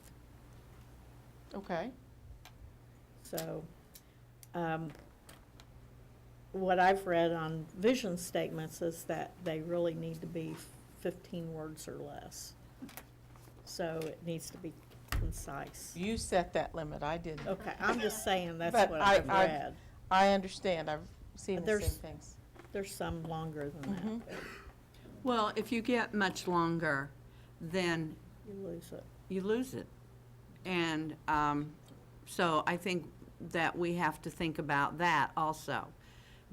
Okay. So, what I've read on vision statements is that they really need to be 15 words or less. So it needs to be concise. You set that limit, I didn't. Okay, I'm just saying that's But what I've read. I understand, I've seen But the same there's- things. There's some longer than that. but Well, if you get much longer, then You lose it. you lose it. And so I think that we have to think about that also.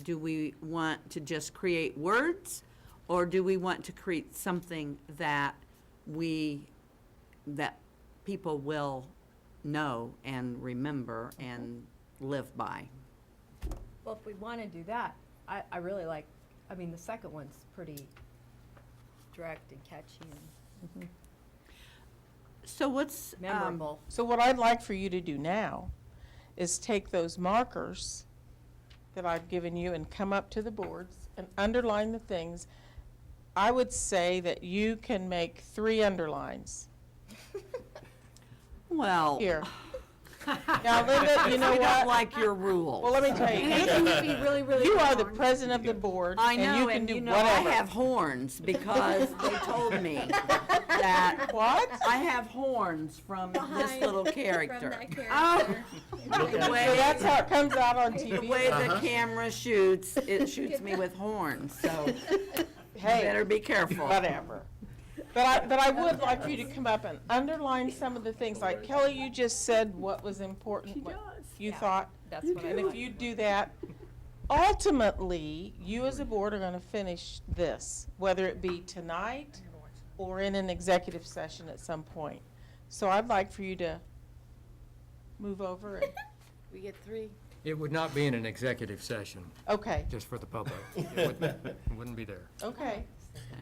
Do we want to just create words, or do we want to create something that that people will know and remember and live by? well, if we want to do that, I really like, I mean, the second one's pretty direct and catchy and So what's memorable. So what I'd like for you to do now is take those markers that I've given you and come up to the boards and underline the things. I would say that you can make 3 underlines. Well, Here. Now, Linda, you know we what? don't like your rules. Well, let me tell you. You are the president of the board, I and know, you can and do you know, whatever. I have horns because they told me that. What? I have horns from this little character. Oh. The way, So that's how it comes out on the TV. way the camera shoots, it shoots me with horns, so you Hey, better be careful. whatever. But I would like for you to come up and underline some of the things, like Kelly, you just said what was important, what you thought. That's what I And if like. you do that, ultimately, you as a board are gonna finish this, whether it be tonight or in an executive session at some point. So I'd like for you to move over and, We get 3. It would not be in an executive session, okay, just for the public. It wouldn't be there. okay.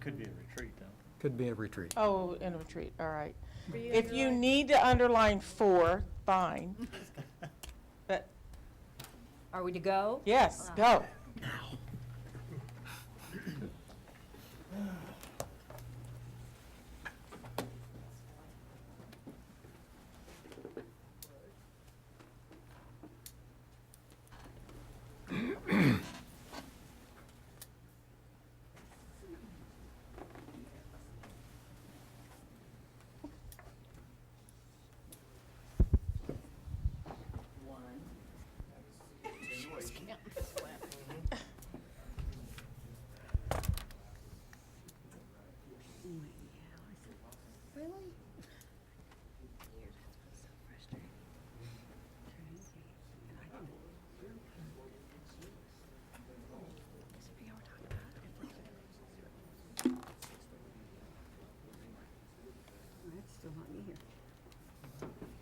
Could be a retreat, though. Could be a retreat. Oh, in a retreat, all right. If you need to underline 4, fine. But, Are we to go? yes, go.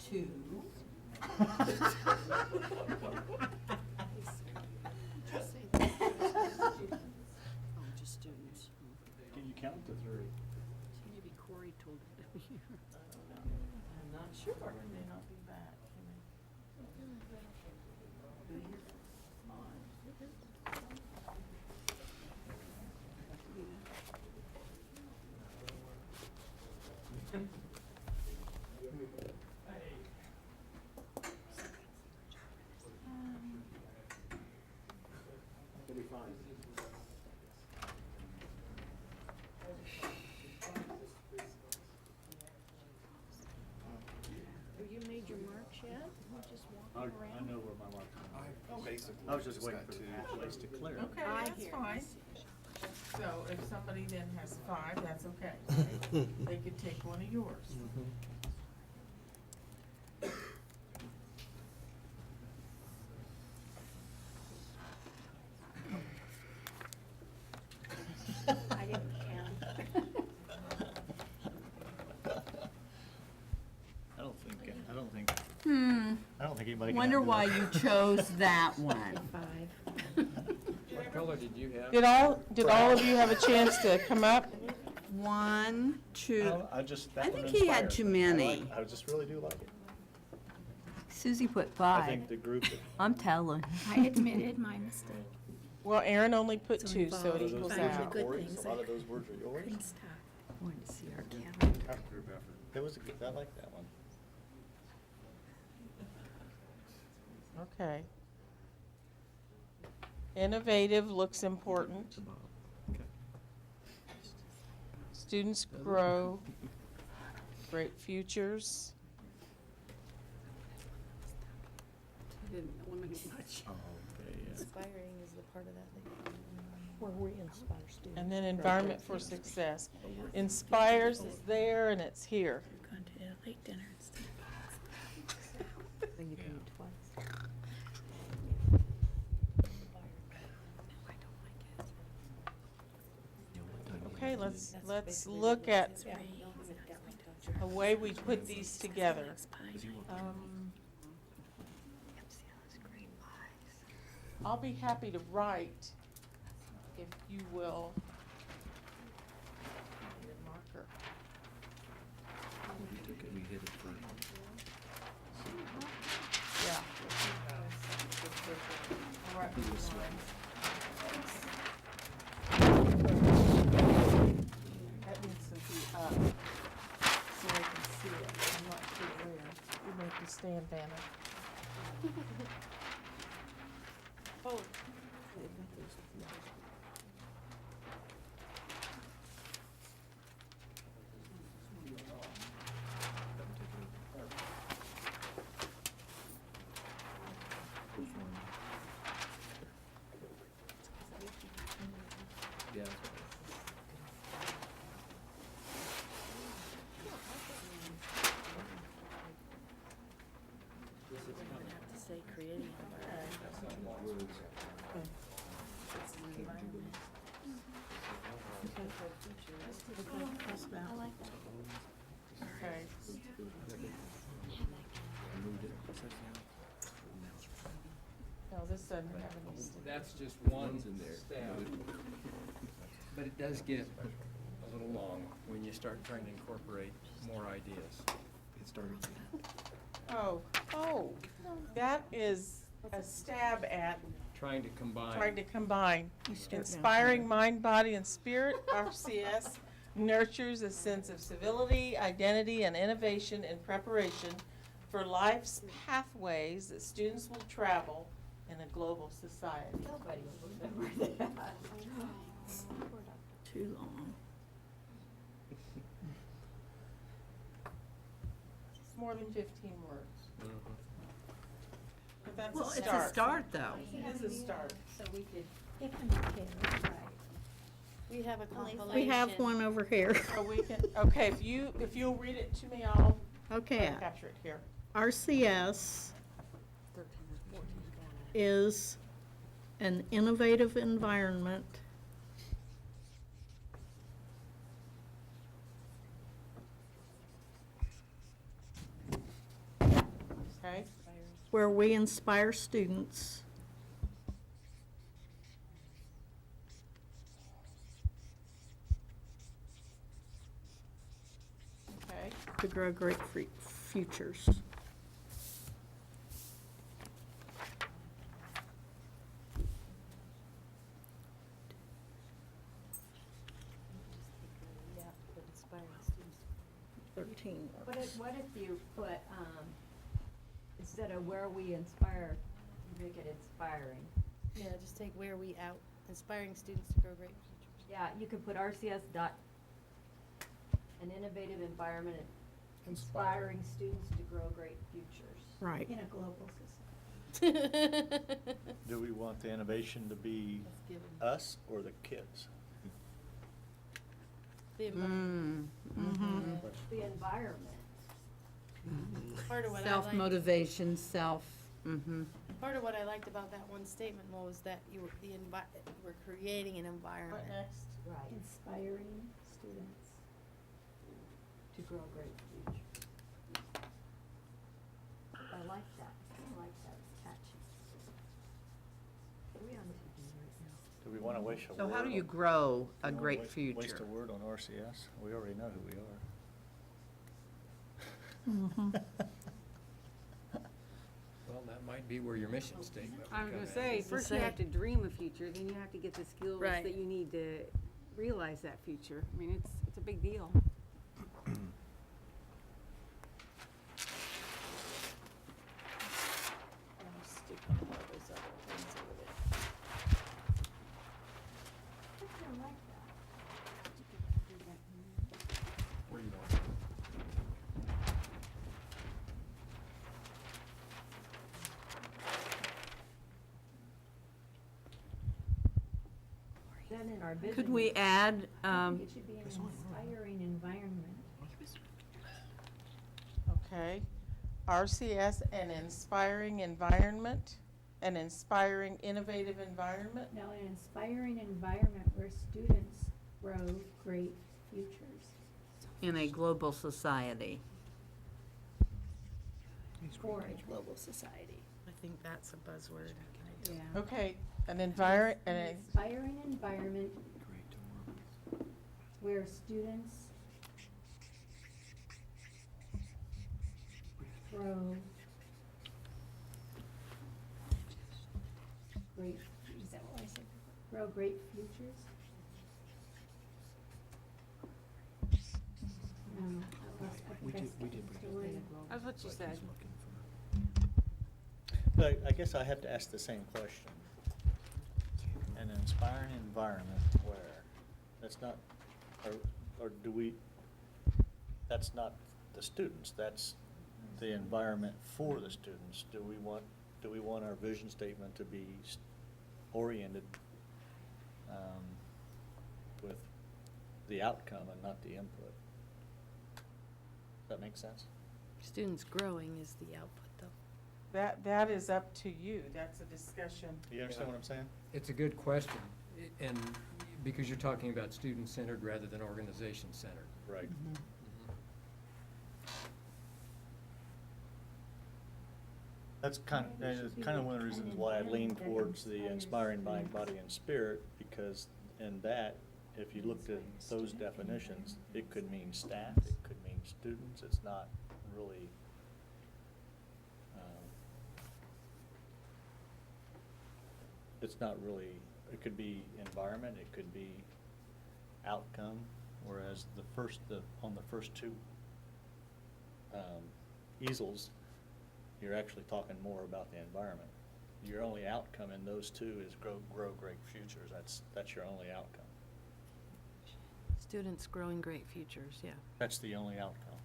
Two. Can you count to 3? Maybe Corey told me. I'm not sure, he may not be back. It'll be fine. Have you made your marks yet? I basically. I was just just waiting got for the two. pathways to clear. Okay, that's fine. So if somebody then has 5, that's okay. Right? They could take one of yours. I didn't count. I don't think anybody can Wonder outdo why that. you chose that one. What color did you have? Did all of you have a chance to come up? 1, 2. I just, I that one think he had inspires too me. many. I just really do like it. Susie put I 5. think the group, I'm telling. I admitted my mistake. Well, Aaron only put 2, so it a equals lot of out. those words, a lot of those words are yours. Wanted to see our calendar. Group effort. It was a good, I like that one. Okay. Innovative looks important. Students grow, great futures. Inspiring is the part of that thing. Where we inspire students. And then environment for success. Inspires is there and it's here. Gone to a late dinner instead. You can do twice. Okay, let's look at a way we put these together. I'll be happy to write if you will. Need a marker. Yeah. All right. That needs to be up so I can see it. I'm not sure where. You make the stand banner. Oh. Okay. No, this doesn't have any stickers. That's just one stab. But it does get a little long when you start trying to incorporate more ideas. Get started. Oh, that is a stab at Trying to combine. Inspiring mind, body, and spirit, RCS, nurtures a sense of civility, identity, and innovation in preparation for life's pathways that students will travel in a global society. Nobody will remember that. Too long. It's more than 15 words. But that's Well, a it's start. a start, though. It is a start. So we could, it can be 10, right? We have a compilation. We have one over here. So we can, okay, if you'll read it to me, I'll Okay. capture it here. RCS is an innovative environment Okay? where we inspire students Okay. to grow great futures. Yeah, but inspiring students. 13 What words. what if you put, instead of where we inspire, you make it inspiring? Yeah, just take where we out, inspiring students to grow great futures. Yeah, you could put RCS dot, an innovative environment, inspiring students to grow great futures. Right. In a global society. Do we want the innovation to be us or the kids? The environment. The environment. Part of what I liked, Self-motivation, part of what I liked about that one statement was that you were creating an environment. What next? Right. Inspiring students. To grow a great future. I like that. I like that. It's catchy. Are we on TV right now? Do we want to waste a word? So how do you on- grow a do we wanna great waste future? a word on RCS? We already know who we are. Well, that might be where your mission statement would I was come gonna in. say, first you have to dream a future, then you have to get the skills Right. that you need to realize that future. I mean, it's a big deal. I'm stick on all those other things over there. Where you going? Then in our vision. Could we add, I think it should be an inspiring environment. Okay. RCS, an inspiring environment, an inspiring, innovative environment. Now, an inspiring environment where students grow great futures. in a global society? For a global society. I think that's a buzzword. Yeah. Okay, an An inspiring environment where students grow great, is that what I said? Grow great futures? No, I think that's the word. That's what you said. But I guess I have to ask the same question. An inspiring environment where, that's not, or do we, that's not the students, that's the environment for the students. Do we want our vision statement to be oriented with the outcome and not the input? Does that make sense? Students growing is the output, though. That is up to you. That's a discussion. You understand what I'm saying? It's a good question, and because you're talking about student-centered rather than organization-centered. Right. That's kind of one of the reasons why I lean towards the inspiring mind, body, and spirit, because in that, if you looked at those definitions, it could mean staff, it could mean students, it's not really, it could be environment, it could be outcome, whereas on the first two easels, you're actually talking more about the environment. Your only outcome in those two is grow great futures. That's your only outcome. Students growing great futures, yeah. That's the only outcome.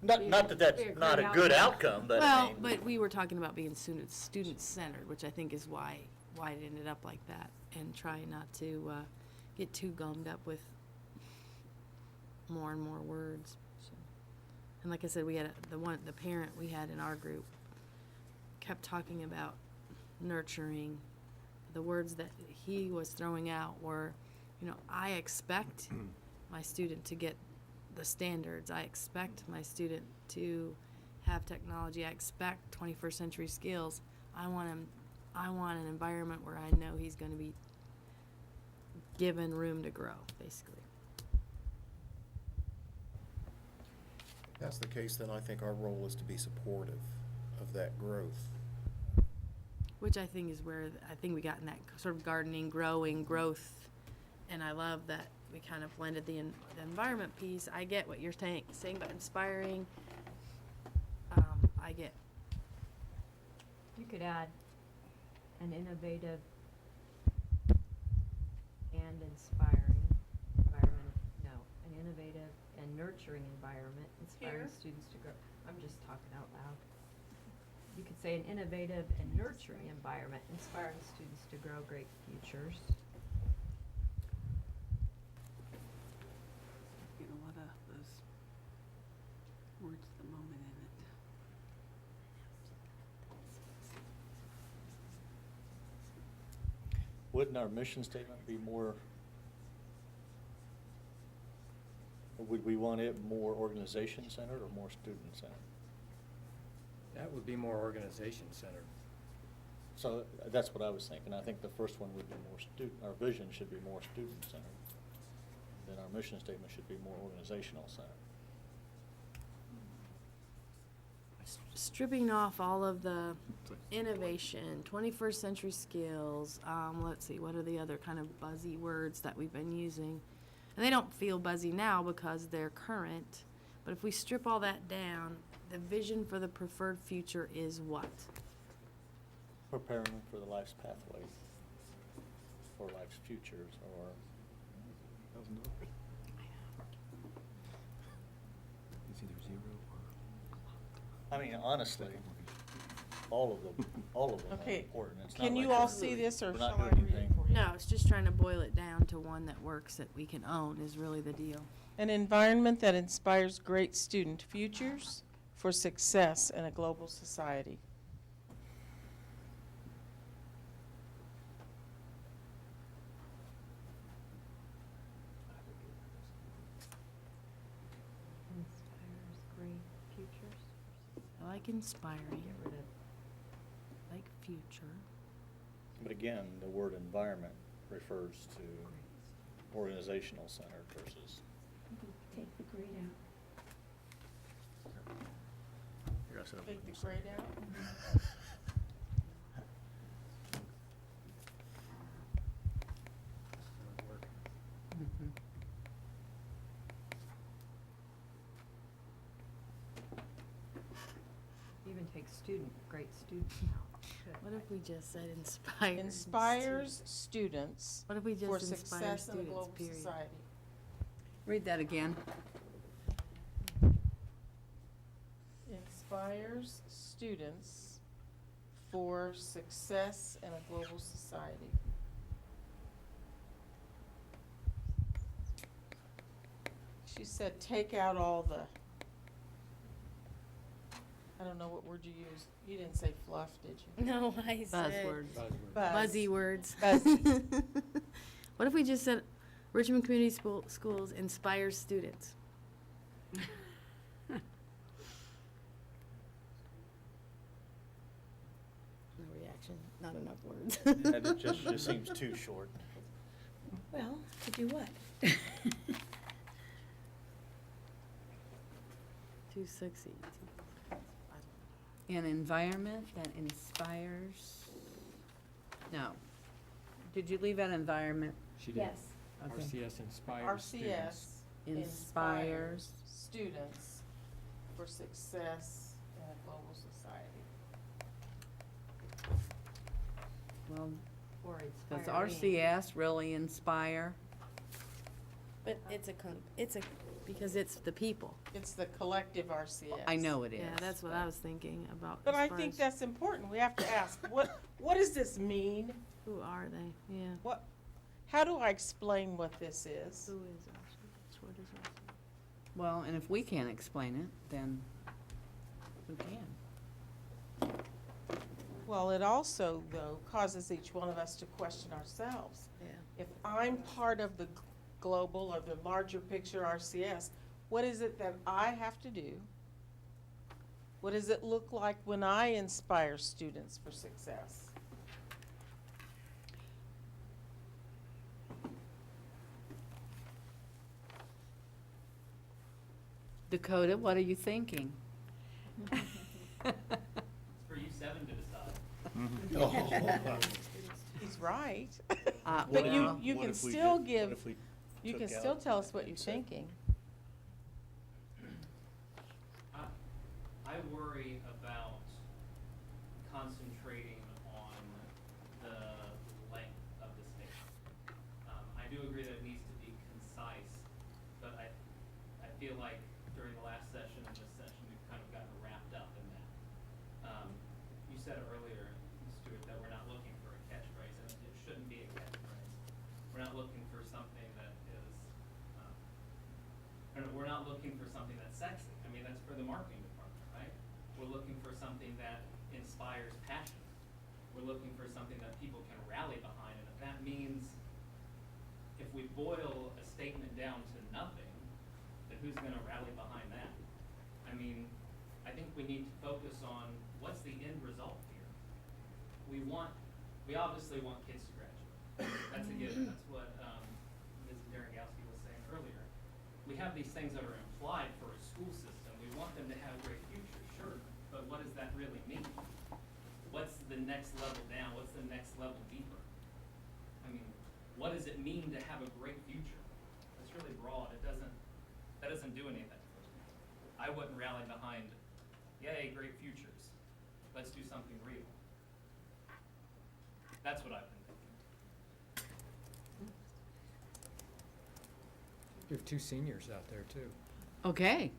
Not that that's not a good outcome, but I Well, mean. but we were talking about being student-centered, which I think is why it ended up like that, and try not to get too gummed up with more and more words. So. And like I said, we had the parent we had in our group kept talking about nurturing. The words that he was throwing out were, I expect my student to get the standards. I expect my student to have technology. I expect 21st century skills. I want an environment where I know he's going to be given room to grow, basically. If that's the case, then I think our role is to be supportive of that growth. Which I think is where I think we got in that sort of gardening, growing, growth. And I love that we kind of blended the environment piece. I get what you're saying about inspiring. I get. You could add an innovative and inspiring environment, an innovative and nurturing environment, inspiring Here? students to grow. I'm just talking out loud. you could say an innovative and nurturing environment, inspiring students to grow great futures. Get a lot of those words at the moment in it. Wouldn't our mission statement be more, or would we want it more organization-centered or more student-centered? That would be more organization-centered. So that's what I was thinking. I think the first one would be more our vision should be more student-centered. Then our mission statement should be more organizational-centered. Stripping off all of the innovation, 21st century skills, let's see, what are the other kind of buzzy words that we've been using? And they don't feel buzzy now because they're current, but if we strip all that down, the vision for the preferred future is what? Preparing them for the life's pathway, for life's futures, or. I mean, honestly, all of them are Okay, important. It's not can you like all we're- see this, or we're shall not I doing read it anything. for you? No, it's just trying to boil it down to one that works that we can own is really the deal. An environment that inspires great student futures for success in a global society. Inspires great futures. I like inspiring, Get rid of like future. But again, the word environment refers to organizational center versus. Take the grade out. Here, I said it Take the was- grade out. Even take student, great student. What if we just said inspires? Inspires students What if we just for inspire success in a students, global period? society. Read that again. Inspires students for success in a global society. She said, take out all the, I don't know what word you used. You didn't say fluff, did you? No, I said Buzzwords. Buzz. buzzy words. Buzzy. What if we just said Richmond Community Schools inspires students? No reaction, not enough words. And it just seems too short. Well, to do what? Too sexy. An environment that inspires, no. Did you leave out environment? She did. Yes. Okay. RCS inspires students. RCS Inspires. students for success in a global society. Well, Or does inspiring. RCS really inspire? But it's a, because it's the people. It's the collective RCS. I know it is. Yeah, that's what I was thinking about. But as I far think as that's important. We have to ask, what does this mean? Who are they? Yeah. How do I explain what this is? Who is RCS? What is RCS? Well, and if we can't explain it, then who can? Well, it also, though, causes each one of us to question ourselves. Yeah. If I'm part of the global or the larger picture RCS, what is it that I have to do? What does it look like when I inspire students for success? Dakota, what are you thinking? It's for you seven to decide. He's right. What But if- you what can if we still did- give, what if we you took can still out tell us what and you're said- thinking. I worry about concentrating on the length of the statement. I do agree that it needs to be concise, but I feel like during the last session and this session, we've kind of gotten wrapped up in that. looking for something that's sexy. I mean, that's for the marketing department, right? We're looking for something that inspires passion. We're looking for something that people can rally behind. And if that means, if we boil a statement down to nothing, then who's going to rally behind that? I mean, I think we need to focus on what's the end result here. We obviously want kids to graduate. That's a given. That's what Ms. Darengowski was saying earlier. We have these things that are implied for a school system. We want them to have great futures, sure, but what does that really mean? What's the next level down? What's the next level deeper? I mean, what does it mean to have a great future? That's really broad. That doesn't do anything. I wouldn't rally behind, yay, great futures. Let's do something real. That's what I've been thinking. We have 2 seniors out there, too. Okay.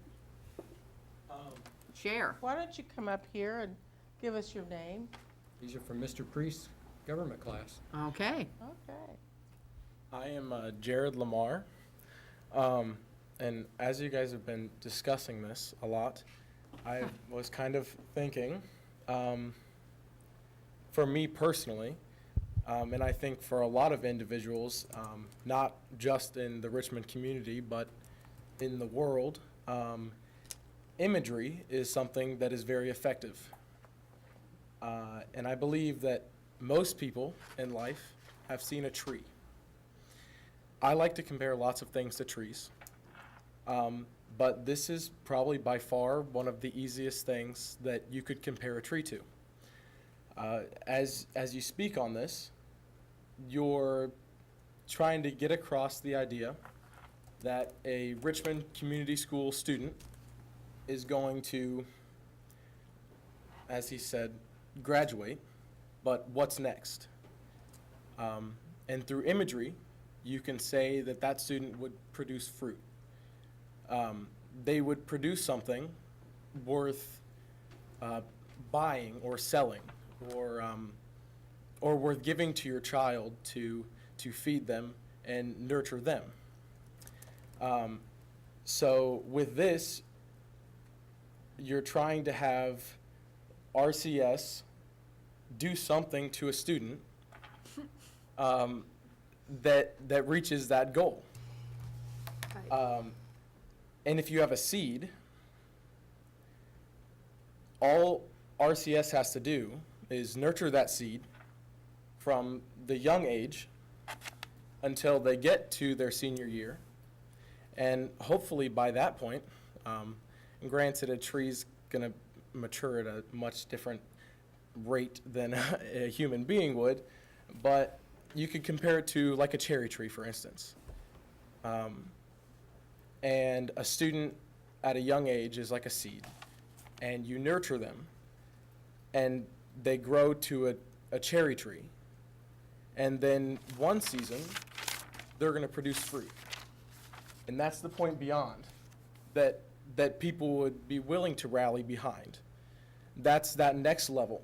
Share. Why don't you come up here and give us your name? These are from Mr. Priest's government class. Okay. I am Jared Lamar, and as you guys have been discussing this a lot, I was kind of thinking, for me personally, and I think for a lot of individuals, not just in the Richmond community, but in the world, imagery is something that is very effective. And I believe that most people in life have seen a tree. I like to compare lots of things to trees, but this is probably by far one of the easiest things that you could compare a tree to. As you speak on this, you're trying to get across the idea that a Richmond Community School student is going to, as he said, graduate, but what's next? And through imagery, you can say that that student would produce fruit. They would produce something worth buying or selling, or worth giving to your child to feed them and nurture them. So with this, you're trying to have RCS do something to a student that reaches that goal. And if you have a seed, all RCS has to do is nurture that seed from the young age until they get to their senior year. And hopefully by that point, and granted a tree's gonna mature at a much different rate than a human being would, but you could compare it to like a cherry tree, for instance. And a student at a young age is like a seed, and you nurture them, and they grow to a cherry tree. And then one season, they're going to produce fruit. And that's the point beyond that people would be willing to rally behind. That's that next level.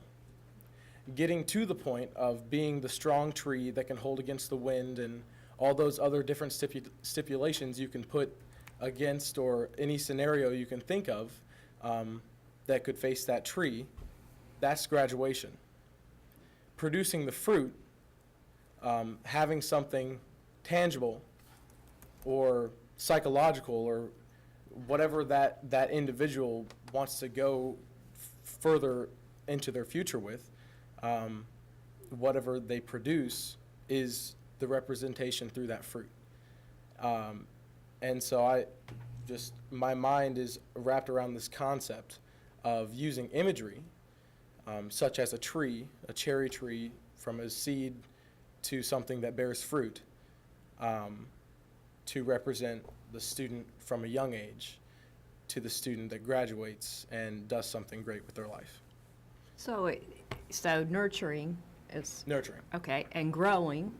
Getting to the point of being the strong tree that can hold against the wind and all those other different stipulations you can put against, or any scenario you can think of that could face that tree, that's graduation. Producing the fruit, having something tangible or psychological or whatever that individual wants to go further into their future with, whatever they produce is the representation through that fruit. And so my mind is wrapped around this concept of using imagery, such as a tree, a cherry tree, from a seed to something that bears fruit, to represent the student from a young age to the student that graduates and does something great with their life. So nurturing is. Nurturing. Okay, and growing.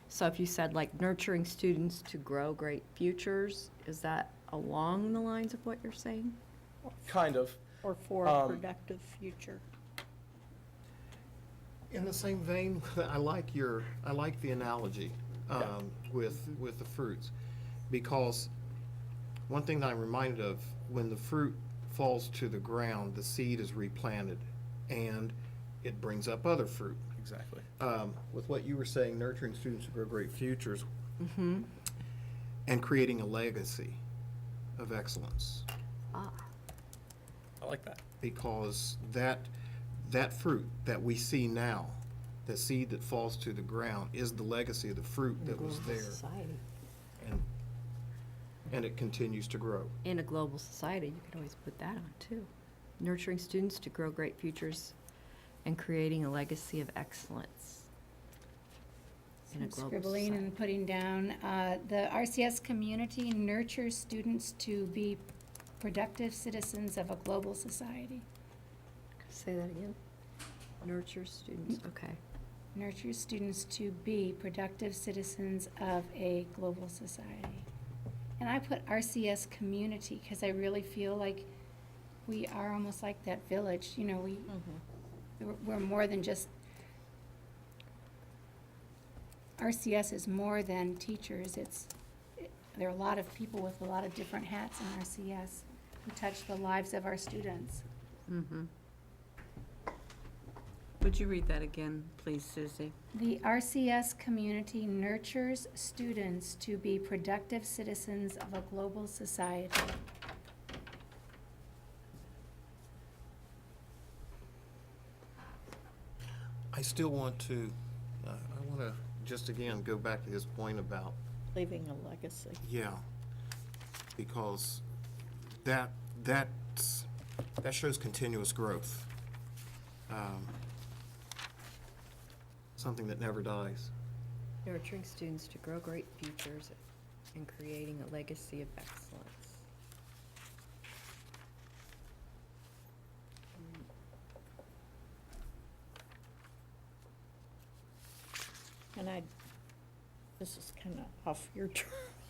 So if you said like nurturing students to grow great futures, is that along the lines of what you're saying? Kind of. Or for a productive future? In the same vein, I like the analogy with the fruits, because One thing that I'm reminded of, when the fruit falls to the ground, the seed is replanted, and it brings up other fruit. Exactly. With what you were saying, nurturing students to grow great futures Mm-hmm. and creating a legacy of excellence. Ah, I like that. Because that fruit that we see now, the seed that falls to the ground, is the legacy of the fruit that was there. society. And it continues to grow. In a global society, you could always put that on too. Nurturing students to grow great futures and creating a legacy of excellence in a I'm global scribbling society. and putting down, the RCS community nurtures students to be productive citizens of a global society. Say that again. Nurture students, okay. Nurtures students to be productive citizens of a global society. And I put RCS community because I really feel like we are almost like that village, you know, we're more than just, RCS is more than teachers, there are a lot of people with a lot of different hats in RCS who touch the lives of our students. Mm-hmm. Would you read that again, please, Susie? The RCS community nurtures students to be productive citizens of a global society. I still want to, I want to just again go back to his point about, Leaving a legacy. yeah, because that shows continuous growth. Something that never dies. Nurturing students to grow great futures and creating a legacy of excellence. And this is kind of off your,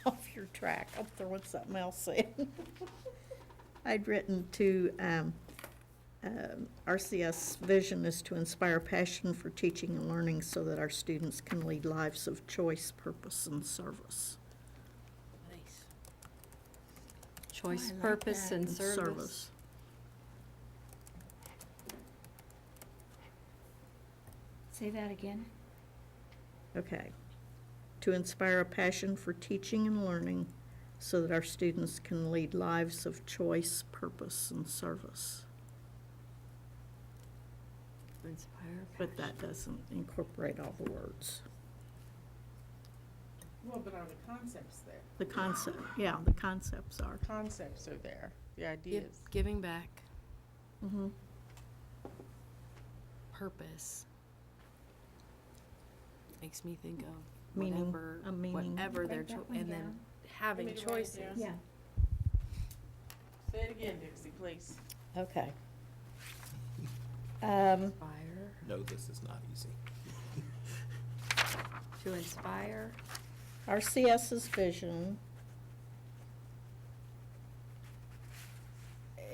off your track. I'm throwing something else in. I'd written to, RCS vision is to inspire passion for teaching and learning so that our students can lead lives of choice, purpose, and service. Nice. Choice, I like purpose, that. and And service. Say that again. Okay. To inspire a passion for teaching and learning so that our students can lead lives of choice, purpose, and service. Inspire. But that doesn't incorporate all the words. Well, but are the concepts there? The concept, yeah, the concepts are. Concepts are there, the ideas. Giving back, Mm-hmm. purpose. Makes me think of Meaning, whatever, a meaning. whatever their, Write that one and then down. having Want me to write it choices. down? Yeah. Say it again, Dixie, please. Okay. Inspire. No, this is not easy. To inspire. RCS's vision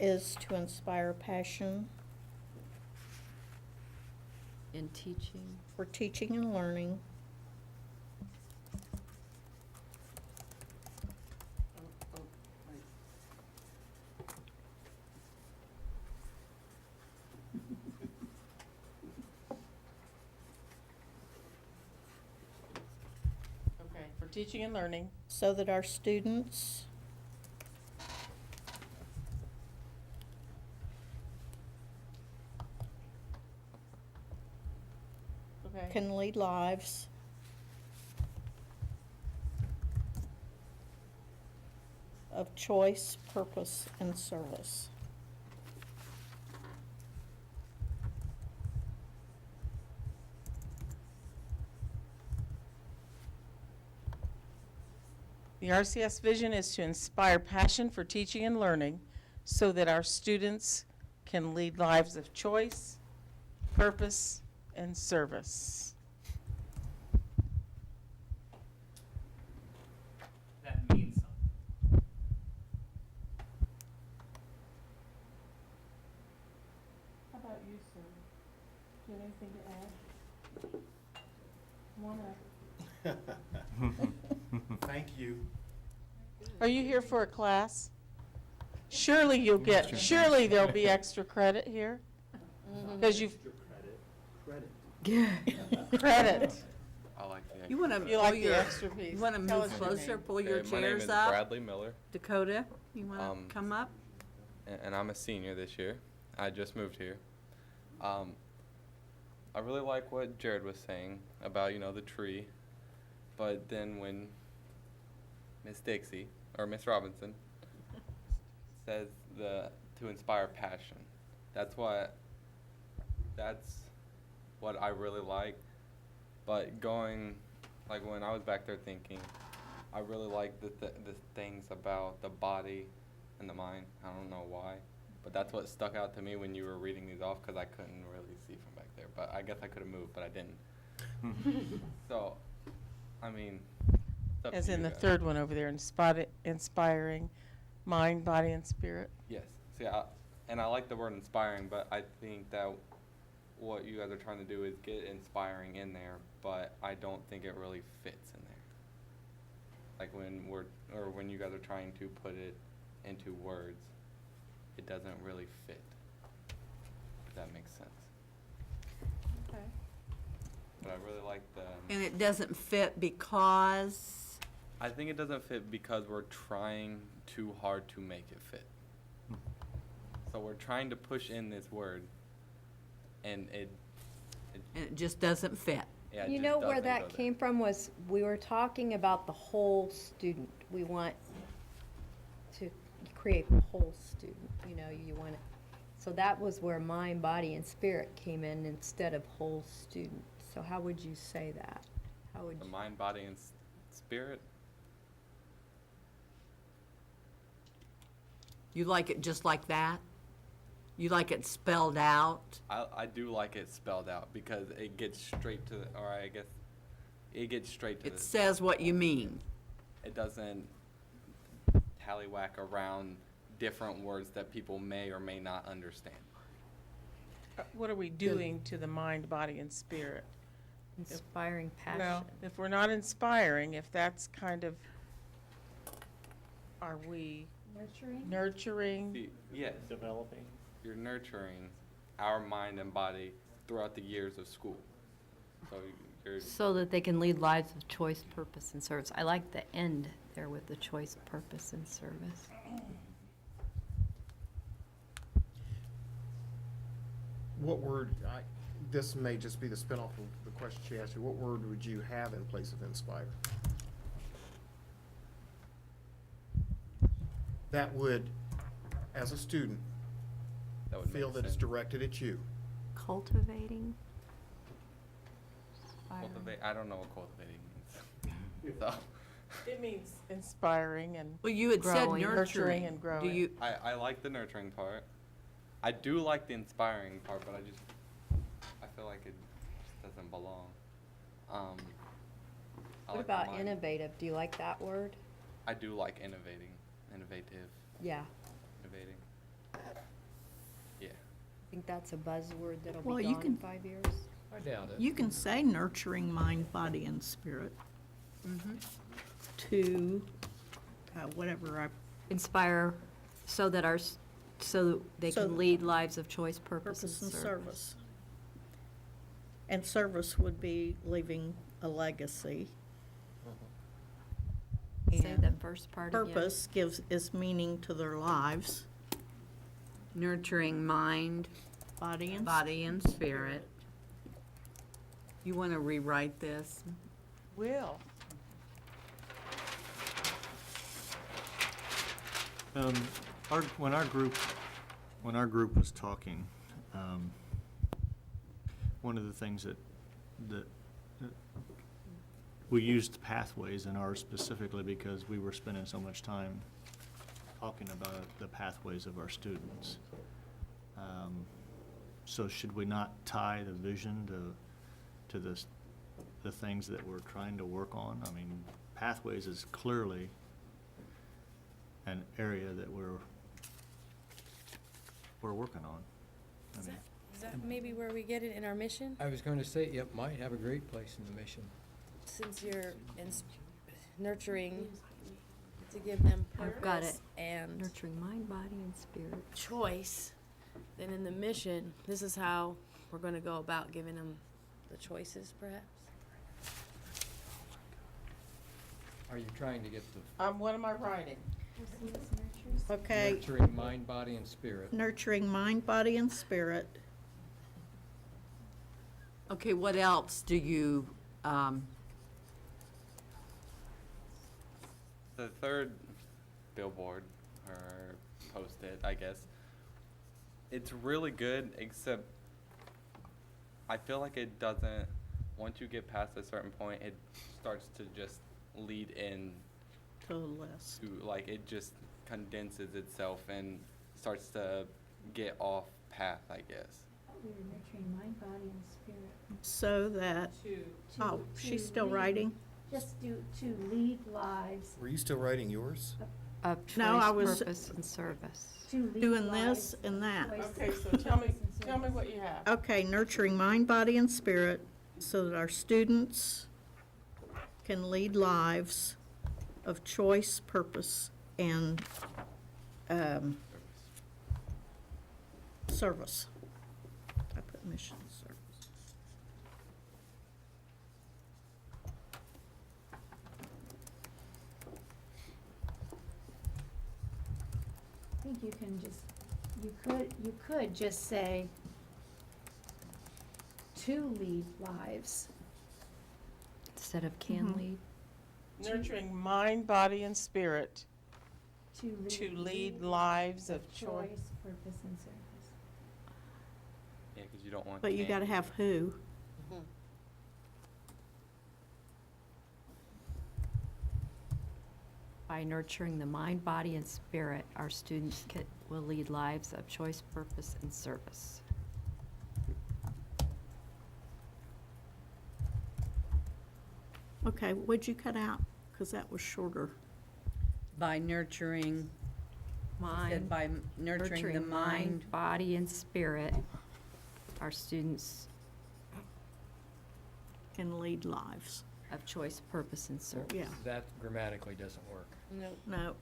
is to inspire passion In teaching. for teaching and learning Okay, for teaching and learning. so that our students Okay. can lead lives of choice, purpose, and service. The RCS vision is to inspire passion for teaching and learning so that our students can lead lives of choice, purpose, and service. That means something. How about you, sir? Do you have anything to add? Come on up. Thank you. Are you here for a class? Surely you'll get, surely there'll be extra credit here? Because you've. Credit. I like the You want to You like the extra piece. You want to Tell move us your closer, name. pull your Okay, my name chairs is up? Bradley Miller, Dakota, you want to come up? and I'm a senior this year. I just moved here. I really like what Jared was saying about, the tree, but then when Miss Dixie, or Miss Robinson, says to inspire passion, that's what I really like. But going, like when I was back there thinking, I really like the things about the body and the mind. I don't know why, but that's what stuck out to me when you were reading these off, because I couldn't really see from back there. But I guess I could have moved, but I didn't. So, I mean, it's up As to in you the guys. third one over there, inspiring mind, body, and spirit. Yes. See, and I like the word inspiring, but I think that what you guys are trying to do is get inspiring in there, but I don't think it really fits in there. Like when you guys are trying to put it into words, it doesn't really fit. If that makes sense. Okay. But I really like And it doesn't fit because? I think it doesn't fit because we're trying too hard to make it fit. So we're trying to push in this word, and it just doesn't fit. Yeah, it You just know where doesn't that go there. came from was, we were talking about the whole student. We want to create the whole student, you want it. So that was where mind, body, and spirit came in instead of whole student. So how would you say that? How would The you? mind, body, and spirit. You like it just like that? You like it spelled out? I do like it spelled out because it gets straight to or I guess it gets straight to It says what you mean. It doesn't tallywhack around different words that people may or may not understand. What are we doing to the mind, body, and spirit? Inspiring passion. Well, if we're not inspiring, if that's kind of, are we nurturing? See, yes. Developing. You're nurturing our mind and body throughout the years of school. So you're So that they can lead lives of choice, purpose, and service. I like the end there with the choice, purpose, and service. What word, this may just be the spinoff of the question she asked you, what word would you have in place of inspire? That would, as a student, that would feel make that it's sense. directed at you. Cultivating. Cultivate. I don't know what cultivating means. So. It means inspiring and Well, you had said growing, nurturing. and growing. Do you? I like the nurturing part. I do like the inspiring part, but I feel like it just doesn't belong. I What like the about mind. innovative? Do you like that word? I do like innovative. Yeah. Innovating. Yeah. I think that's a buzzword that'll Well, be you gone in can- 5 years. I doubt it. You can say nurturing mind, body, and spirit to, whatever Inspire so that so they So- can lead lives of choice, purpose, purpose and and service. service. And service would be leaving a legacy. Say And that first part again. Purpose is meaning to their lives, Nurturing mind, body and body, and spirit. You want to rewrite this? Will. When our group was talking, one of the things that we used pathways in ours specifically because we were spending so much time talking about the pathways of our students. So should we not tie the vision to the things that we're trying to work on? I mean, pathways is clearly an area that we're working on. I mean, Is that maybe where we get it in our mission? I was going to say, it might have a great place in the mission. Since you're nurturing to give them I've got purpose it. and Nurturing mind, body, and spirit. choice, then in the mission, this is how we're going to go about giving them the choices, perhaps. Are you trying to get the What am I writing? Okay, nurturing mind, body, and spirit? nurturing mind, body, and spirit. Okay, what else do you, The third billboard, or post-it, I guess, it's really good, except I feel like it doesn't, once you get past a certain point, it starts to just lead in To the list. to, like, it just condenses itself and starts to get off path, I guess. We're nurturing mind, body, and spirit. So that, oh, she's still writing? Just to lead lives. Were you still writing yours? Of No, I choice, was- purpose, and service. To lead Doing lives this and that. of choice, Okay, so tell me purpose, and service. what you have. Okay, nurturing mind, body, and spirit so that our students can lead lives of choice, purpose, and service. I put mission service. I think you can just, you could just say to lead lives. Instead of can Mhm. lead. Nurturing mind, body, and spirit To to lead lives of choice. choice, purpose, and service. Yeah, because you don't want. But you gotta have who. By nurturing the mind, body, and spirit, our students will lead lives of choice, purpose, and service. Okay, what'd you cut out? Because that was shorter. by nurturing, you said Mind, by nurturing the mind? body, and spirit, our students Can lead lives. of choice, purpose, and service. Yeah, That grammatically doesn't work. no,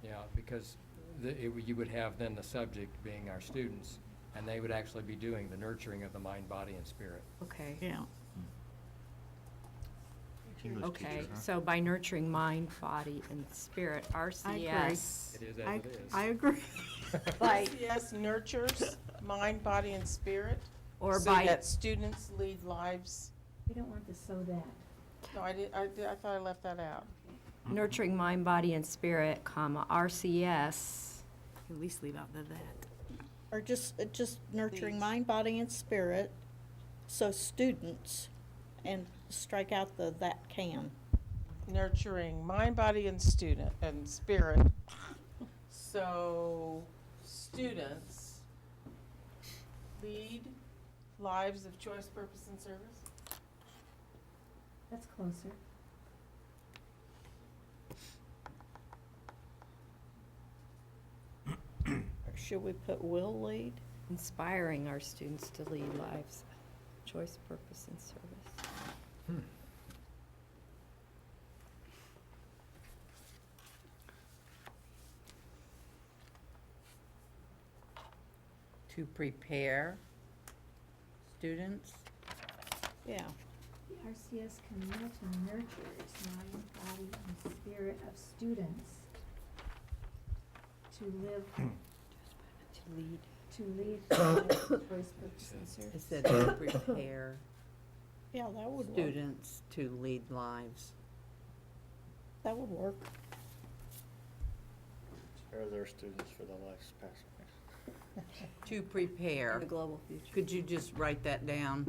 Yeah, because you would have then the subject being our students, and they would actually be doing the nurturing of the mind, body, and spirit. Okay. yeah. Okay, so by nurturing mind, body, and spirit, RCS. It is I, as it is. I agree. By, RCS nurtures mind, body, and spirit. or So by, that students lead lives. We don't want to so that. No, I thought I left that out. nurturing mind, body, and spirit, comma, RCS. At least leave out the that. Or just nurturing Leads. mind, body, and spirit, so students, and strike out the that can. Nurturing mind, body, and spirit. So students lead lives of choice, purpose, and service. That's closer. Or should we put will lead? Inspiring our students to lead lives of choice, purpose, and service. To prepare students? Yeah. The RCS community nurtures mind, body, and spirit of students to live, to lead lives of choice, purpose, and service. It said to prepare Yeah, that would work. students to lead lives. That would work. Prepare their students for the life's pathways. To prepare. The global future. Could you just write that down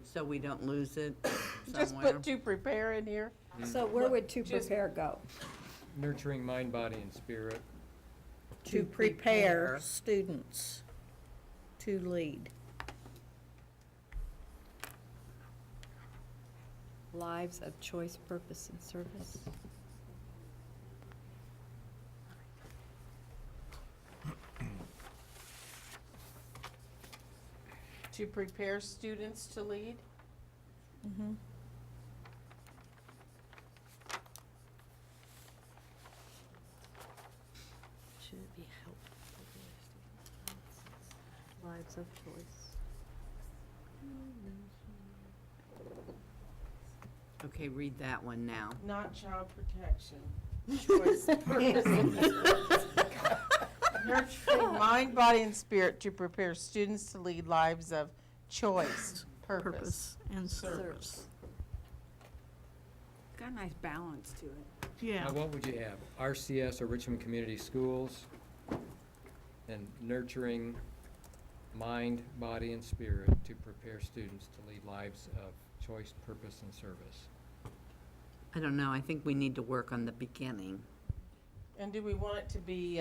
so we don't lose it Just somewhere? put to prepare in here. So where would to Just- prepare go? Nurturing mind, body, and spirit. To prepare students to lead. Lives of choice, purpose, and service. To prepare students to lead. Mm-hmm. lives of choice. Okay, read that one now. Not child protection. Choice, purpose, nurturing mind, body, and spirit to prepare students to lead lives of choice, purpose, and service. Got a nice balance to it. Yeah. Now, what would you have? RCS or Richmond Community Schools, and nurturing mind, body, and spirit to prepare students to lead lives of choice, purpose, and service. I don't know, I think we need to work on the beginning. And do we want it to be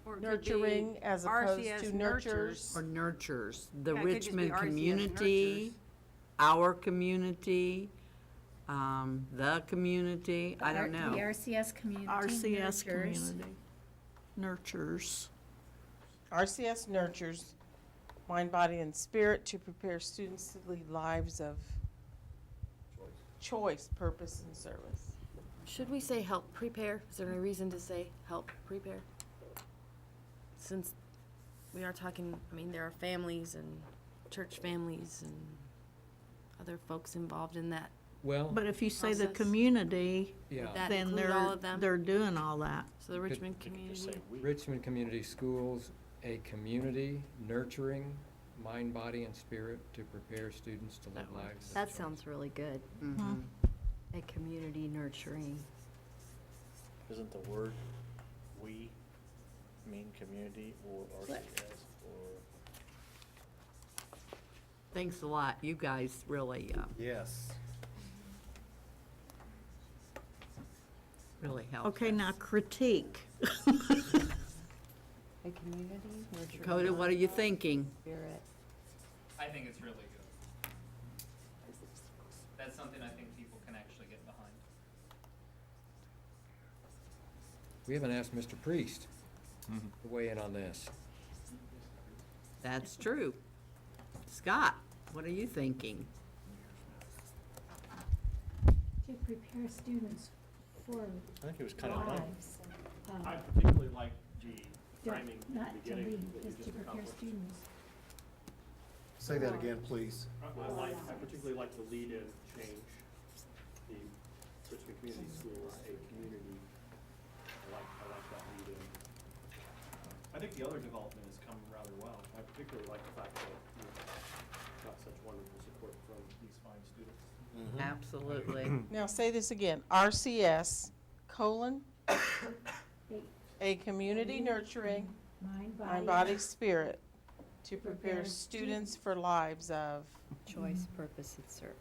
Or it could nurturing be as opposed RCS to nurtures? Or nurtures, the Yeah, it could just be Richmond RCS community, nurtures. our community, the community, I don't know. The RCS community RCS nurtures. community nurtures. RCS nurtures mind, body, and spirit to prepare students to lead lives of choice, purpose, and service. Should we say help prepare? Is there any reason to say help prepare? Since we are talking, I mean, there are families and church families and other folks involved in that. Well, But if you say the Process. community, yeah, Would that then include all of them? they're doing all that. So the Richmond community, Richmond Community Schools, a community nurturing mind, body, and spirit to prepare students to lead That lives. of That choice. sounds really good. Mhm. A community nurturing. Isn't the word "we" mean community or RCS or? Thanks a lot, you guys really, Yes. really helped Okay, us. now critique. A community nurturing. Dakota, what are you thinking? Spirit. I think it's really good. That's something I think people can actually get behind. We haven't asked Mr. Priest to weigh in on this. That's true. Scott, what are you thinking? To prepare students for I think it was kind of done. lives. I particularly like the framing at Not the to beginning lead, that you just to just prepare accomplished. students. Say that again, please. I particularly like the lead-in change, the Richmond Community Schools, a community. I like that lead-in. I think the other development has come rather well. I particularly like the fact that we've got such wonderful support from these fine students. Absolutely. now say this again, RCS, a community nurturing mind, body, spirit to prepare students for lives of Choice, purpose, and service.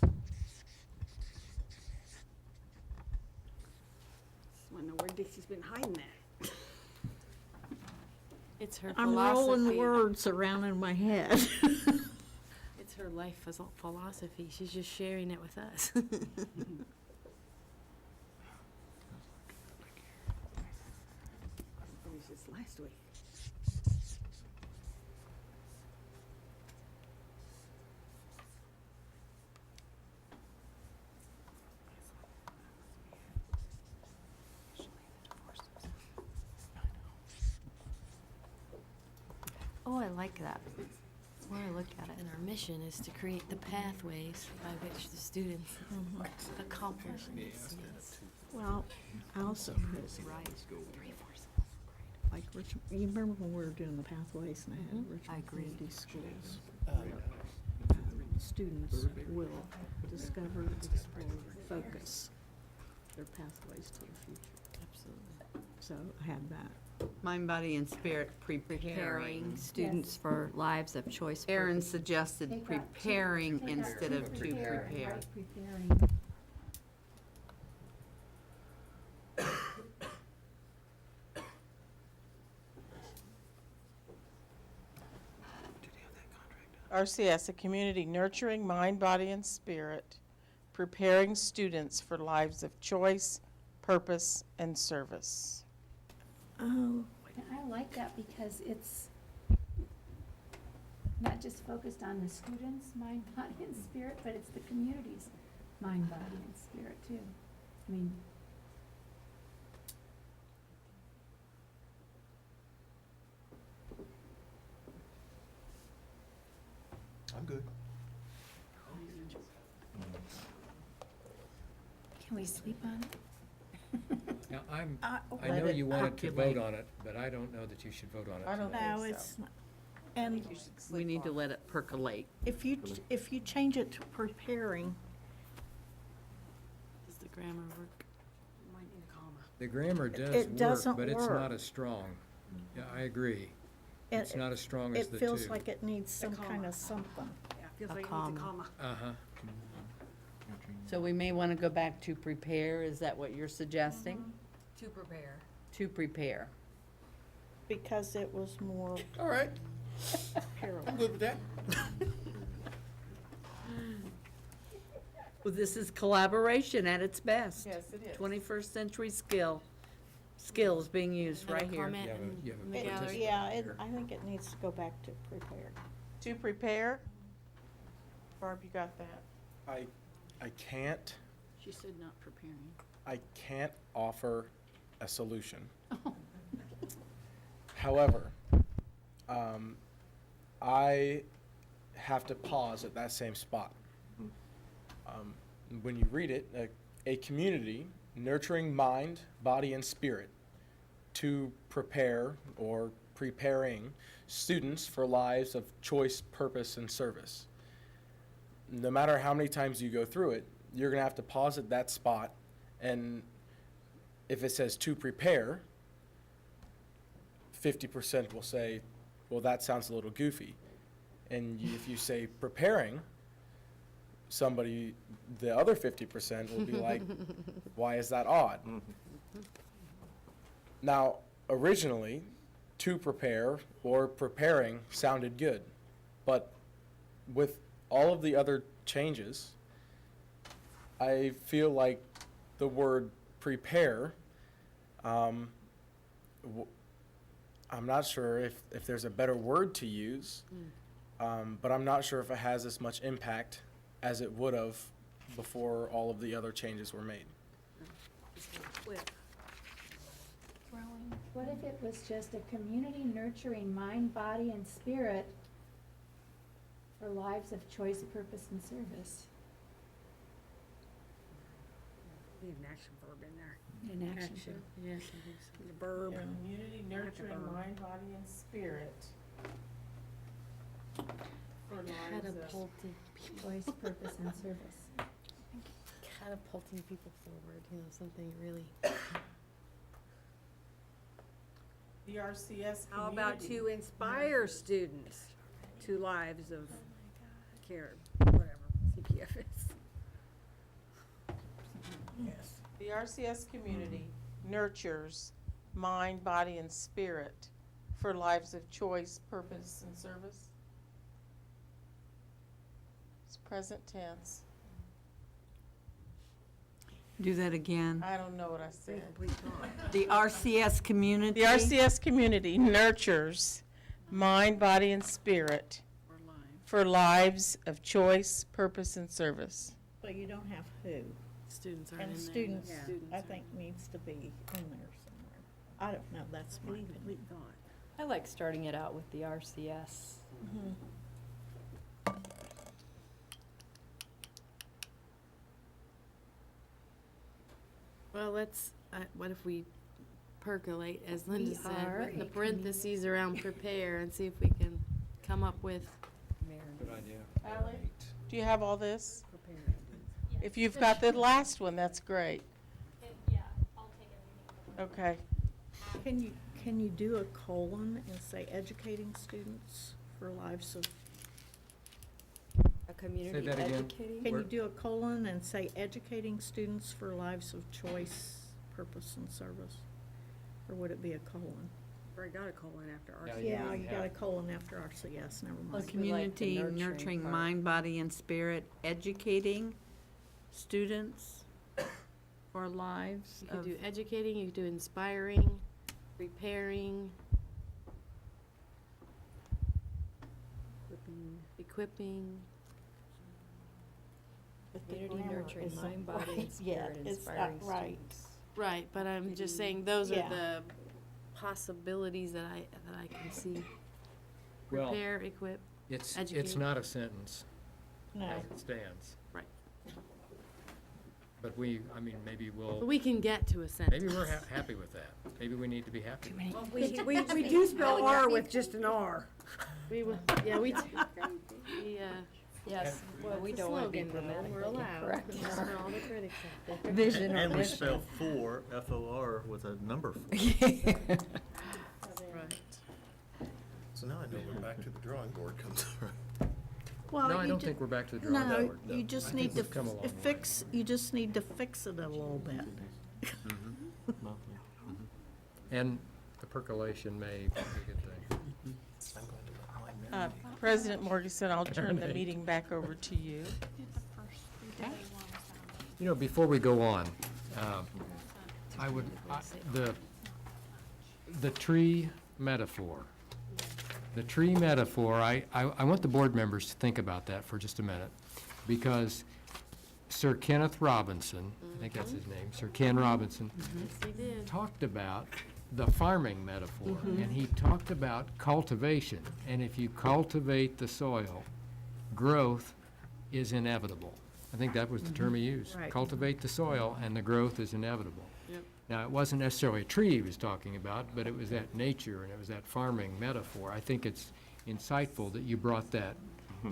I wonder where Dixie's been hiding that. it's her I'm philosophy. rolling words around in my head. It's her life philosophy. She's just sharing it with us. It was just last week. Oh, I like that. The more I look at it. And our mission is to create the pathways by which the students accomplish these things. Well, I also heard, like Richmond, you remember when we were doing the pathways and I had Richmond Community Schools? Students will discover, explore, focus their pathways to the future. Absolutely. So I had that. Mind, body, and spirit preparing. Students for lives of choice. Aaron purpose. suggested Take out preparing take out instead of to prepare. right, preparing. RCS, a community nurturing mind, body, and spirit, preparing students for lives of choice, purpose, and service. Oh, And I like that because it's not just focused on the students' mind, body, and spirit, but it's the community's mind, body, and spirit too. I mean, I'm good. Can we sleep on it? Now, I Let know it you wanted to percolate. vote on it, but I don't know that you should vote on it I don't tonight. No, think it's so. not. And We need to let it percolate. if you change it to preparing, Does the grammar work? The grammar does It work, doesn't but it's work. not as strong. Yeah, I agree. it, It's not as strong as it the feels two. like it needs some kind of something. Feels like it needs a comma. Uh-huh. So we may want to go back to prepare, is that what you're suggesting? To prepare. To prepare. Because it was more All right, parallel. I'm good with that. Well, this is collaboration at its best. Yes, it is. 21st century skills being used right here. Comment You have a- in you have a in the It- participant gallery. Yeah, here. I think it needs to go back to prepare. To prepare? Barb, you got that? I can't, She said not preparing. I can't offer a solution. However, I have to pause at that same spot. When you read it, a community nurturing mind, body, and spirit to prepare or preparing students for lives of choice, purpose, and service. No matter how many times you go through it, you're going to have to pause at that spot, and if it says to prepare, 50% will say, well, that sounds a little goofy. And if you say preparing, the other 50% will be like, why is that odd? Now, originally, to prepare or preparing sounded good, but with all of the other changes, I feel like the word prepare, I'm not sure if there's a better word to use, but I'm not sure if it has as much impact as it would have before all of the other changes were made. What if it was just a community nurturing mind, body, and spirit for lives of choice, purpose, and service? Need an action verb in there. An action verb. Yes, I think so. The verb. Community nurturing mind, body, and spirit. For lives of- Catapulting choice, purpose, and service. Catapulting people forward, something really. The RCS community. How about to inspire students to lives of care, whatever, CPF is. Yes. The RCS community nurtures mind, body, and spirit for lives of choice, purpose, and service. It's present tense. Do that again. I don't know what I said. The RCS community. The RCS community nurtures mind, body, and spirit for lives of choice, purpose, and service. So you don't have who. Students aren't And in there. students, Students I are- think, needs to be in there somewhere. I don't know, that's my opinion. I like starting it out with the RCS. Well, what if we percolate, as Linda We said, are put the a parentheses around prepare and see if we can come up with. Good idea. Ally, do you have all this? If you've got the last one, that's great. Yeah, I'll take everything. Okay. Can you do a colon and say educating students for lives of, A community that again. educating. can you do a colon and say educating students for lives of choice, purpose, and service? Or would it be a colon? Already got a colon after Yeah, RCS. you Yeah, wouldn't you got a have- colon after RCS, never A mind. We like the community nurturing nurturing part. mind, body, and spirit, educating students for lives You could of. do educating, you could do inspiring, preparing, equipping. But the Community grammar nurturing isn't mind, body, and right yet. spirit, It's not inspiring right. students. Right, but I'm just saying those are Yeah. the possibilities that I can see. Well- Prepare, equip. It's Educate. not a sentence No. as it stands. Right. But maybe But we can get to a sentence. maybe we're happy with that. Maybe we need to be happy with that. We do spell R with just an R. We will, yeah, we, Yes, well, we it's a don't want to be slogan, though. grammatically We're allowed. incorrect. That's what all the critics say. Vision or And we mission. spell for, F-O-R, with a number 4. Right. So now I know we're back to the drawing board comes around. Well, No, I you don't ju- think we're back to the drawing No, board. you I just think need to we've come a long way. fix, you just need to fix it a little bit. And the percolation may be a good thing. President Morganson, I'll turn the meeting back over to you. You know, before we go on, the tree metaphor. The tree metaphor, I want the board members to think about that for just a minute, because Sir Kenneth Robinson, I think that's his name, Sir Ken Robinson, Yes, he did. talked about the farming metaphor, and he talked about cultivation. And if you cultivate the soil, growth is inevitable. I think that was the term he used. Right. Cultivate the soil, and the growth is inevitable. Yep. Now, it wasn't necessarily a tree he was talking about, but it was that nature, and it was that farming metaphor. I think it's insightful that you brought that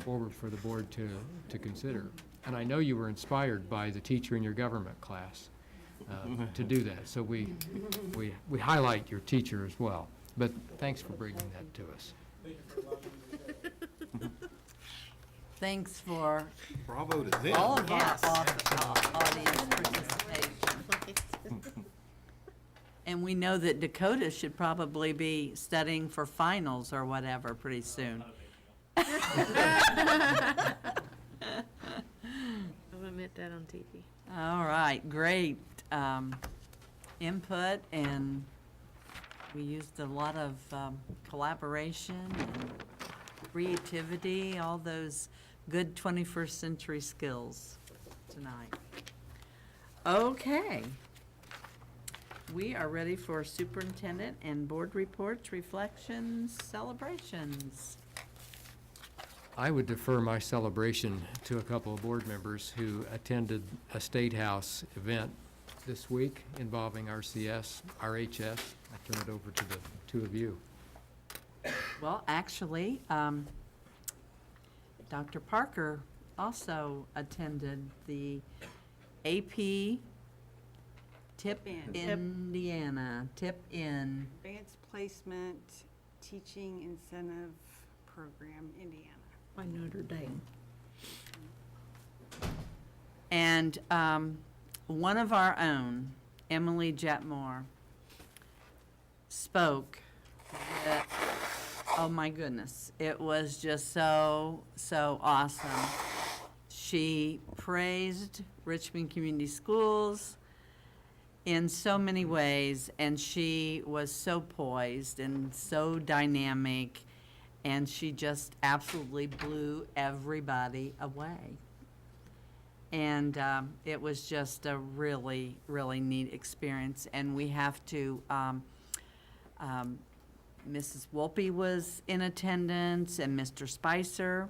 forward for the board to consider. And I know you were inspired by the teacher in your government class to do that. So we highlight your teacher as well. But thanks for bringing that to us. Thanks for Bravo to them. all of our audience participation. And we know that Dakota should probably be studying for finals or whatever pretty soon. I'll admit that on TV. All right, great input, and we used a lot of collaboration and creativity, all those good 21st century skills tonight. Okay. We are ready for superintendent and board reports, reflections, celebrations. I would defer my celebration to a couple of board members who attended a State House event this week involving RCS, RHS. I turn it over to the two of you. Well, actually, Dr. Parker also attended the AP Tip Indiana, Tip in. Advanced Placement Teaching Incentive Program, Indiana. By Notre Dame. And one of our own, Emily Jetmore, spoke that, oh my goodness, it was just so awesome. She praised Richmond Community Schools in so many ways, and she was so poised and so dynamic, and she just absolutely blew everybody away. And it was just a really, really neat experience. And we have to, Mrs. Wolpe was in attendance, and Mr. Spicer,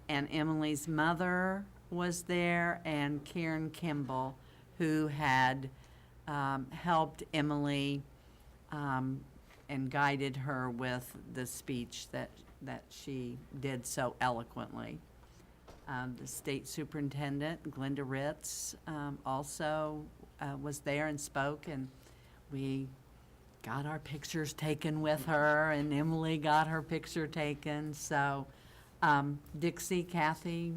and Emily's mother was there, and Karen Kimball, who had helped Emily and guided her with the speech that she did so eloquently. The state superintendent, Glenda Ritz, also was there and spoke, and we got our pictures taken with her, and Emily got her picture taken. So, Dixie, Kathy,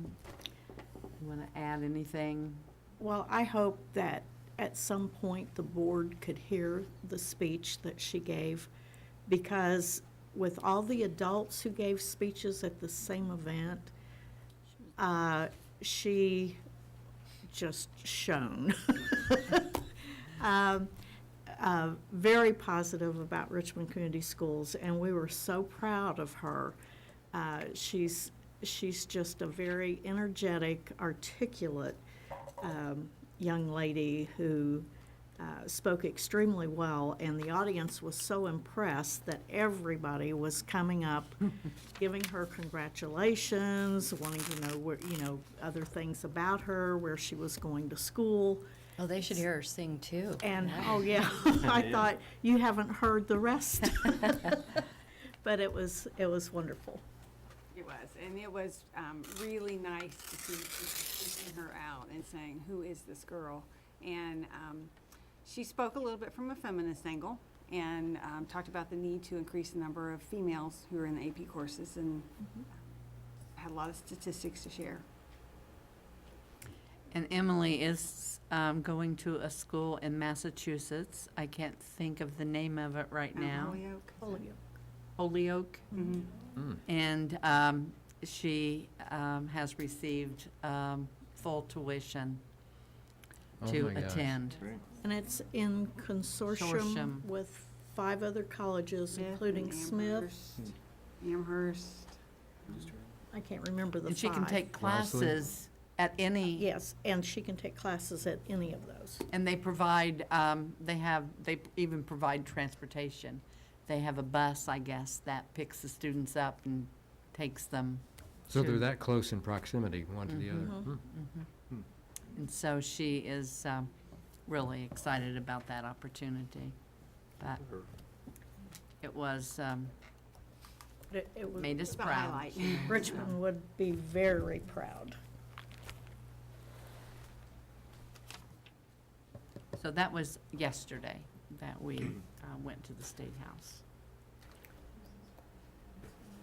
you want to add anything? Well, I hope that at some point the board could hear the speech that she gave, because with all the adults who gave speeches at the same event, she just shone. Very positive about Richmond Community Schools, and we were so proud of her. She's just a very energetic, articulate young lady who spoke extremely well, and the audience was so impressed that everybody was coming up, giving her congratulations, wanting to know where, other things about her, where she was going to school. Oh, they should hear her sing too. And, oh, yeah, I thought, you haven't heard the rest. But it was wonderful. It was, and it was really nice to see people seeking her out and saying, who is this girl? And she spoke a little bit from a feminist angle and talked about the need to increase the number of females who are in the AP courses, and had a lot of statistics to share. And Emily is going to a school in Massachusetts. I can't think of the name of it right now. Holyoke. And she has received full tuition to my gosh. attend. And it's in consortium Consortium. with 5 other colleges, including Smith. Amherst. I can't remember the 5. And she can take classes at any. Yes, and she can take classes at any of those. And they provide, they even provide transportation. They have a bus, I guess, that picks the students up and takes them. So to- they're that close in proximity, one to the other. Mhm. Hmm. And so she is really excited about that opportunity. But it was, It was made us the proud. highlight. Richmond would be very proud. So that was yesterday that we went to the State House.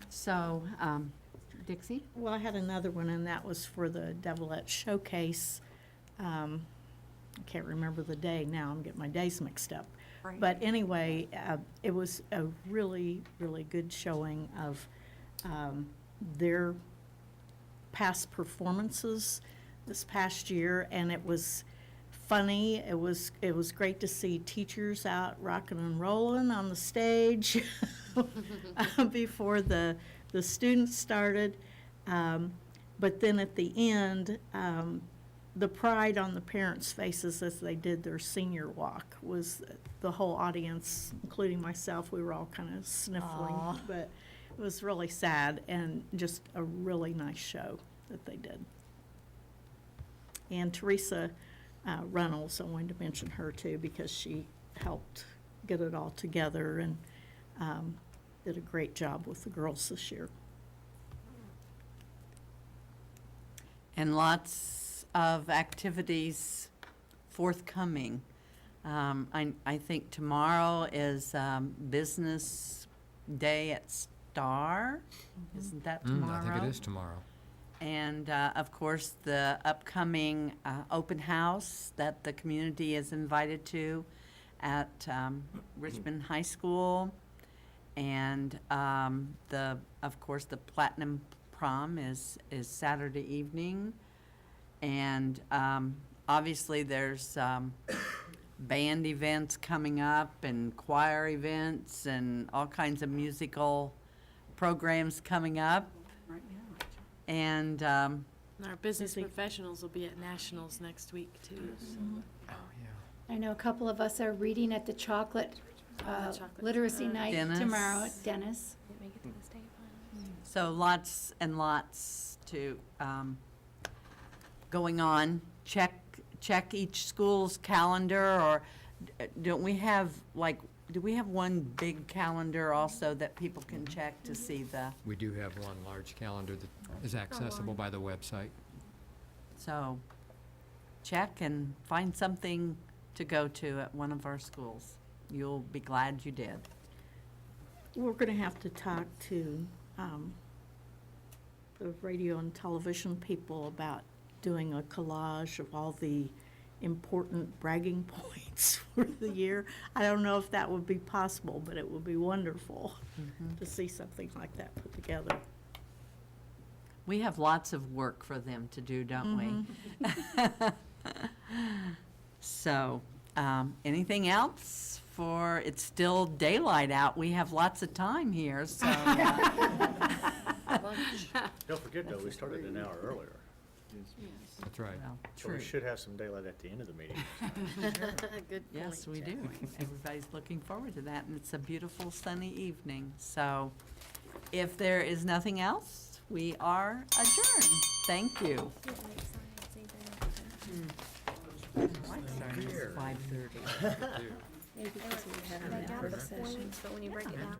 So, Dixie? Well, I had another one, and that was for the Devilette Showcase. I can't remember the day now, I'm getting my days mixed up. Right. But anyway, it was a really, really good showing of their past performances this past year, and it was funny. It was great to see teachers out rocking and rolling on the stage before the students started. But then at the end, the pride on the parents' faces as they did their senior walk was the whole audience, including myself. We were all kind of sniffling, Aw. but it was really sad and just a really nice show that they did. And Teresa Reynolds, I wanted to mention her too, because she helped get it all together and did a great job with the girls this year. And lots of activities forthcoming. I think tomorrow is Business Day at Star. Isn't that tomorrow? I think it is tomorrow. And, of course, the upcoming open house that the community is invited to at Richmond High School. And, of course, the Platinum Prom is Saturday evening. And obviously, there's band events coming up and choir events and all kinds of musical programs coming up. And And our business professionals will be at nationals next week too. so. I know a couple of us are reading at the chocolate literacy night Dennis. tomorrow at Dennis. so lots and lots to going on. Check each school's calendar, or don't we have, like, do we have one big calendar also that people can check to see the, We do have one large calendar that is accessible by the website. so check and find something to go to at one of our schools. You'll be glad you did. We're going to have to talk to the radio and television people about doing a collage of all the important bragging points for the year. I don't know if that would be possible, but it would be wonderful to see something like that put together. We have lots of work for them to do, don't we? So, anything else for, it's still daylight out. We have lots of time here, so. Don't forget though, we started an hour earlier. That's right. Well, So we true. should have some daylight at the end of the meeting. Good Yes, point, we Jeff. do. Everybody's looking forward to that, and it's a beautiful sunny evening. So if there is nothing else, we are adjourned. Thank you. Starting at 5:30. Maybe because we had an hour session. But when you break it down.